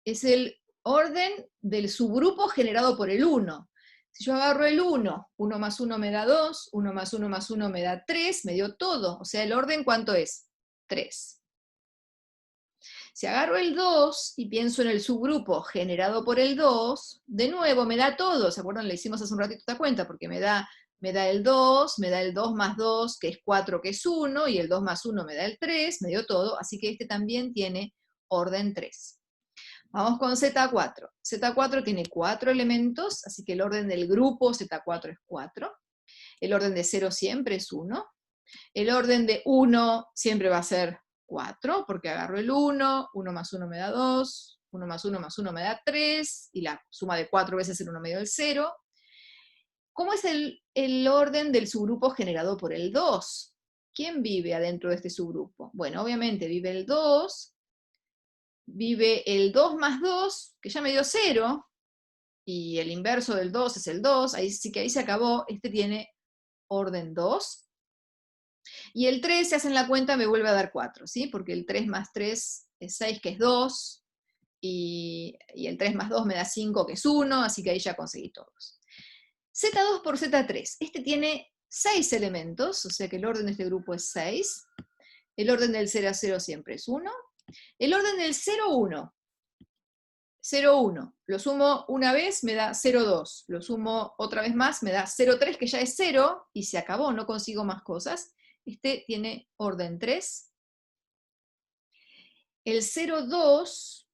Es el orden del subgrupo generado por el 1. Si yo agarro el 1, 1 más 1 me da 2, 1 más 1 más 1 me da 3, me dio todo. O sea, el orden, ¿cuánto es? 3. Si agarro el 2 y pienso en el subgrupo generado por el 2, de nuevo me da todo. ¿Se acuerdan? Le hicimos hace un ratito esta cuenta, porque me da el 2, me da el 2 más 2, que es 4, que es 1, y el 2 más 1 me da el 3, me dio todo, así que este también tiene orden 3. Vamos con Z4. Z4 tiene 4 elementos, así que el orden del grupo Z4 es 4. El orden de 0 siempre es 1. El orden de 1 siempre va a ser 4, porque agarro el 1, 1 más 1 me da 2, 1 más 1 más 1 me da 3, y la suma de 4 veces el 1 me dio el 0. ¿Cómo es el orden del subgrupo generado por el 2? ¿Quién vive adentro de este subgrupo? Bueno, obviamente vive el 2, vive el 2 más 2, que ya me dio 0, y el inverso del 2 es el 2, ahí sí que ahí se acabó, este tiene orden 2. Y el 3, si hacen la cuenta, me vuelve a dar 4, ¿sí? Porque el 3 más 3 es 6, que es 2, y el 3 más 2 me da 5, que es 1, así que ahí ya conseguí todos. Z2 por Z3, este tiene 6 elementos, o sea que el orden de este grupo es 6. El orden del 0 a 0 siempre es 1. El orden del 0,1, 0,1, lo sumo una vez, me da 0,2, lo sumo otra vez más, me da 0,3, que ya es 0, y se acabó, no consigo más cosas. Este tiene orden 3. El 0,2,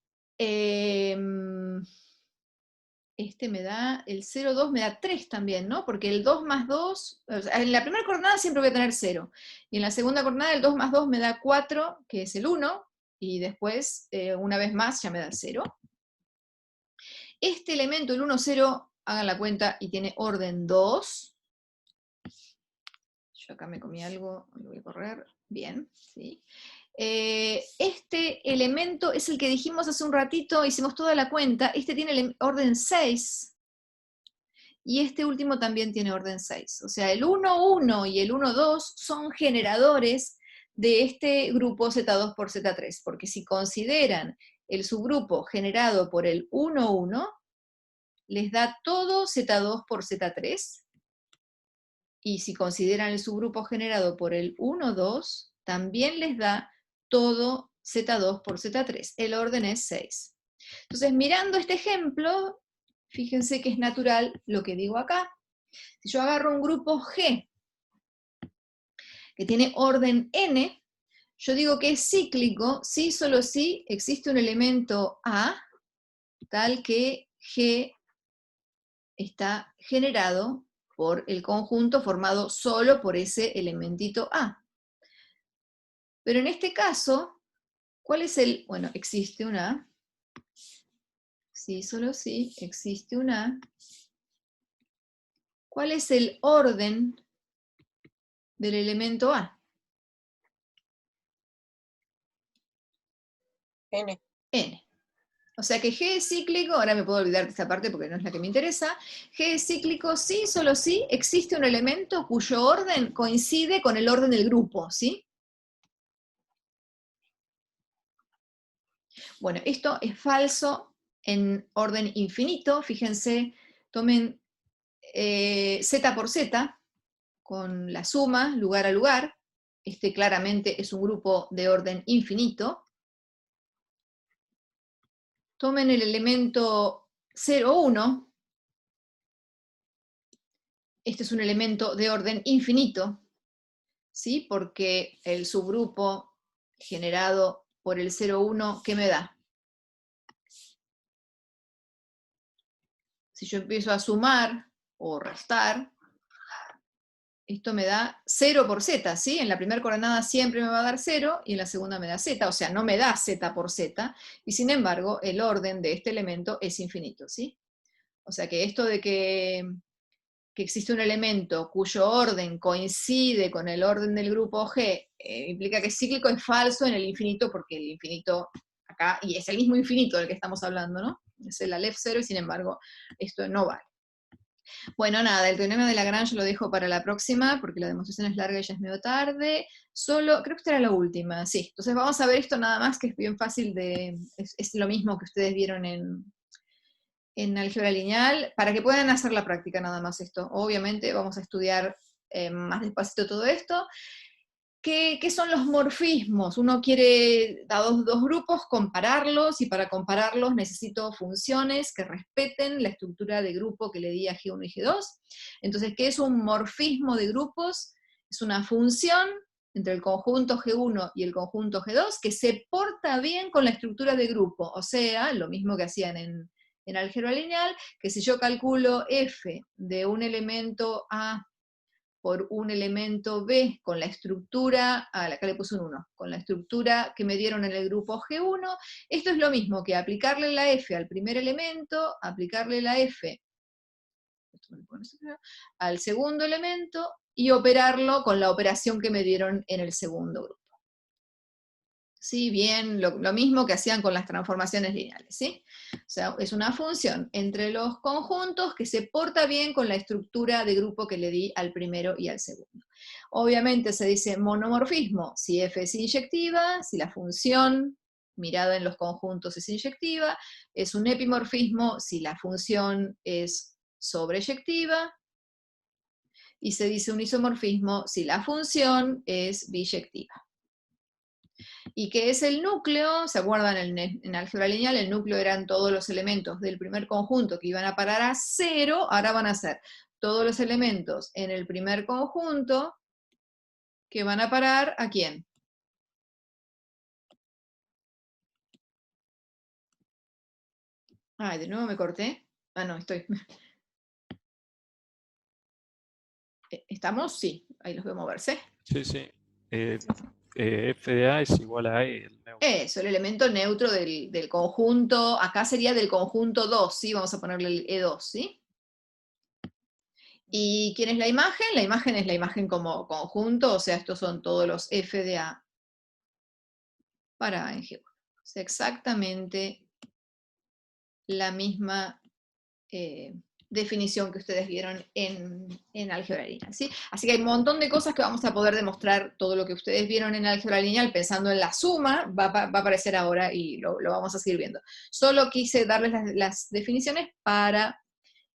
Este me da, el 0, 2 me da 3 también, ¿no? Porque el 2 más 2, o sea, en la primera coordenada siempre voy a tener 0, y en la segunda coordenada el 2 más 2 me da 4, que es el 1, y después, una vez más, ya me da el 0. Este elemento, el 1, 0, hagan la cuenta, y tiene orden 2. Yo acá me comí algo, lo voy a correr, bien, ¿sí? Este elemento es el que dijimos hace un ratito, hicimos toda la cuenta, este tiene el orden 6, y este último también tiene orden 6. O sea, el 1, 1 y el 1, 2 son generadores de este grupo Z2 por Z3, porque si consideran el subgrupo generado por el 1, 1, les da todo Z2 por Z3, y si consideran el subgrupo generado por el 1, 2, también les da todo Z2 por Z3. El orden es 6. Entonces, mirando este ejemplo, fíjense que es natural lo que digo acá. Si yo agarro un grupo G que tiene orden n, yo digo que es cíclico si solo si existe un elemento A tal que G está generado por el conjunto formado solo por ese elementito A. Pero en este caso, ¿cuál es el...? Bueno, existe un A. Sí, solo sí, existe un A. ¿Cuál es el orden del elemento A? N. N. O sea que G es cíclico, ahora me puedo olvidar de esta parte porque no es la que me interesa. G es cíclico sí, solo sí, existe un elemento cuyo orden coincide con el orden del grupo, ¿sí? Bueno, esto es falso en orden infinito. Fíjense, tomen Z por Z, con la suma, lugar a lugar. Este claramente es un grupo de orden infinito. Tomen el elemento 0, 1. Este es un elemento de orden infinito, ¿sí? Porque el subgrupo generado por el 0, 1, ¿qué me da? Si yo empiezo a sumar o restar, esto me da 0 por z, ¿sí? En la primera coordenada siempre me va a dar 0, y en la segunda me da z, o sea, no me da z por z, y sin embargo, el orden de este elemento es infinito, ¿sí? O sea que esto de que existe un elemento cuyo orden coincide con el orden del grupo G, implica que es cíclico, es falso en el infinito, porque el infinito acá, y es el mismo infinito del que estamos hablando, ¿no? Es el Aleph 0, y sin embargo, esto no vale. Bueno, nada, el teorema de Lagrange lo dejo para la próxima, porque la demostración es larga y ya es medio tarde. Solo, creo que esta era la última, sí. Entonces vamos a ver esto nada más, que es bien fácil de, es lo mismo que ustedes vieron en álgebra lineal, para que puedan hacer la práctica nada más esto. Obviamente vamos a estudiar más despacito todo esto. ¿Qué son los morfismos? Uno quiere, dados dos grupos, compararlos, y para compararlos necesito funciones que respeten la estructura de grupo que le di a G1 y G2. Entonces, ¿qué es un morfismo de grupos? Es una función entre el conjunto G1 y el conjunto G2 que se porta bien con la estructura de grupo, o sea, lo mismo que hacían en álgebra lineal, que si yo calculo f de un elemento A por un elemento B con la estructura, acá le puse un 1, con la estructura que me dieron en el grupo G1, esto es lo mismo que aplicarle la F al primer elemento, aplicarle la F al segundo elemento, y operarlo con la operación que me dieron en el segundo grupo. ¿Sí? Bien, lo mismo que hacían con las transformaciones lineales, ¿sí? O sea, es una función entre los conjuntos que se porta bien con la estructura de grupo que le di al primero y al segundo. Obviamente se dice monomorfismo si f es inyectiva, si la función mirada en los conjuntos es inyectiva, es un epimorfismo si la función es sobreyectiva, y se dice un isomorfismo si la función es biyectiva. ¿Y qué es el núcleo? ¿Se acuerdan en álgebra lineal? El núcleo eran todos los elementos del primer conjunto que iban a parar a 0, ahora van a ser todos los elementos en el primer conjunto que van a parar ¿a quién? Ay, de nuevo me corté. Ah, no, estoy. ¿Estamos? Sí, ahí los veo moverse. Sí, sí. F de A es igual a E. El neutro. Eso, el elemento neutro del conjunto, acá sería del conjunto 2, ¿sí? Vamos a ponerle el E2, ¿sí? ¿Y quién es la imagen? La imagen es la imagen como conjunto, o sea, estos son todos los F de A para A en G1. O sea, exactamente la misma definición que ustedes vieron en álgebra lineal, ¿sí? Así que hay un montón de cosas que vamos a poder demostrar. Todo lo que ustedes vieron en álgebra lineal pensando en la suma va a aparecer ahora y lo vamos a seguir viendo. Solo quise darles las definiciones para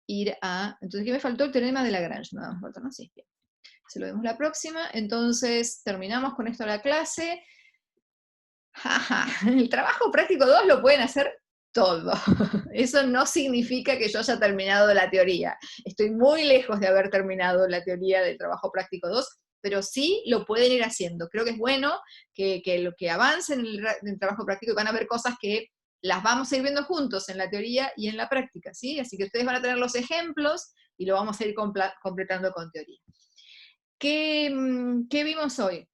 ir a... Entonces, ¿qué me faltó? El teorema de Lagrange. No, me faltó, ¿no? Sí, bien. Se lo vemos la próxima. Entonces, terminamos con esto la clase. El trabajo práctico 2 lo pueden hacer todo. Eso no significa que yo haya terminado la teoría. Estoy muy lejos de haber terminado la teoría del trabajo práctico 2, pero sí lo pueden ir haciendo. Creo que es bueno que lo que avancen en el trabajo práctico y van a ver cosas que las vamos a ir viendo juntos en la teoría y en la práctica, ¿sí? Así que ustedes van a tener los ejemplos y lo vamos a ir completando con teoría. ¿Qué vimos hoy?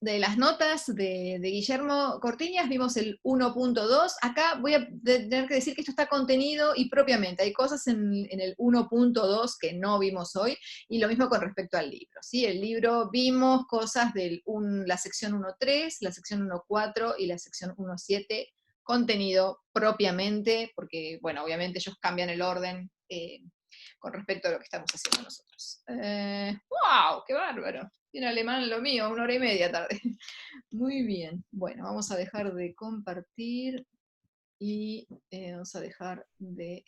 De las notas de Guillermo Cortiñas vimos el 1.2. Acá voy a tener que decir que esto está contenido y propiamente. Hay cosas en el 1.2 que no vimos hoy, y lo mismo con respecto al libro. ¿sí? El libro vimos cosas de la sección 1.3, la sección 1.4 y la sección 1.7, contenido propiamente, porque, bueno, obviamente ellos cambian el orden con respecto a lo que estamos haciendo nosotros. ¡Wow! ¡Qué bárbaro! En alemán lo mío, 1 hora y media tarde. Muy bien. Bueno, vamos a dejar de compartir y vamos a dejar de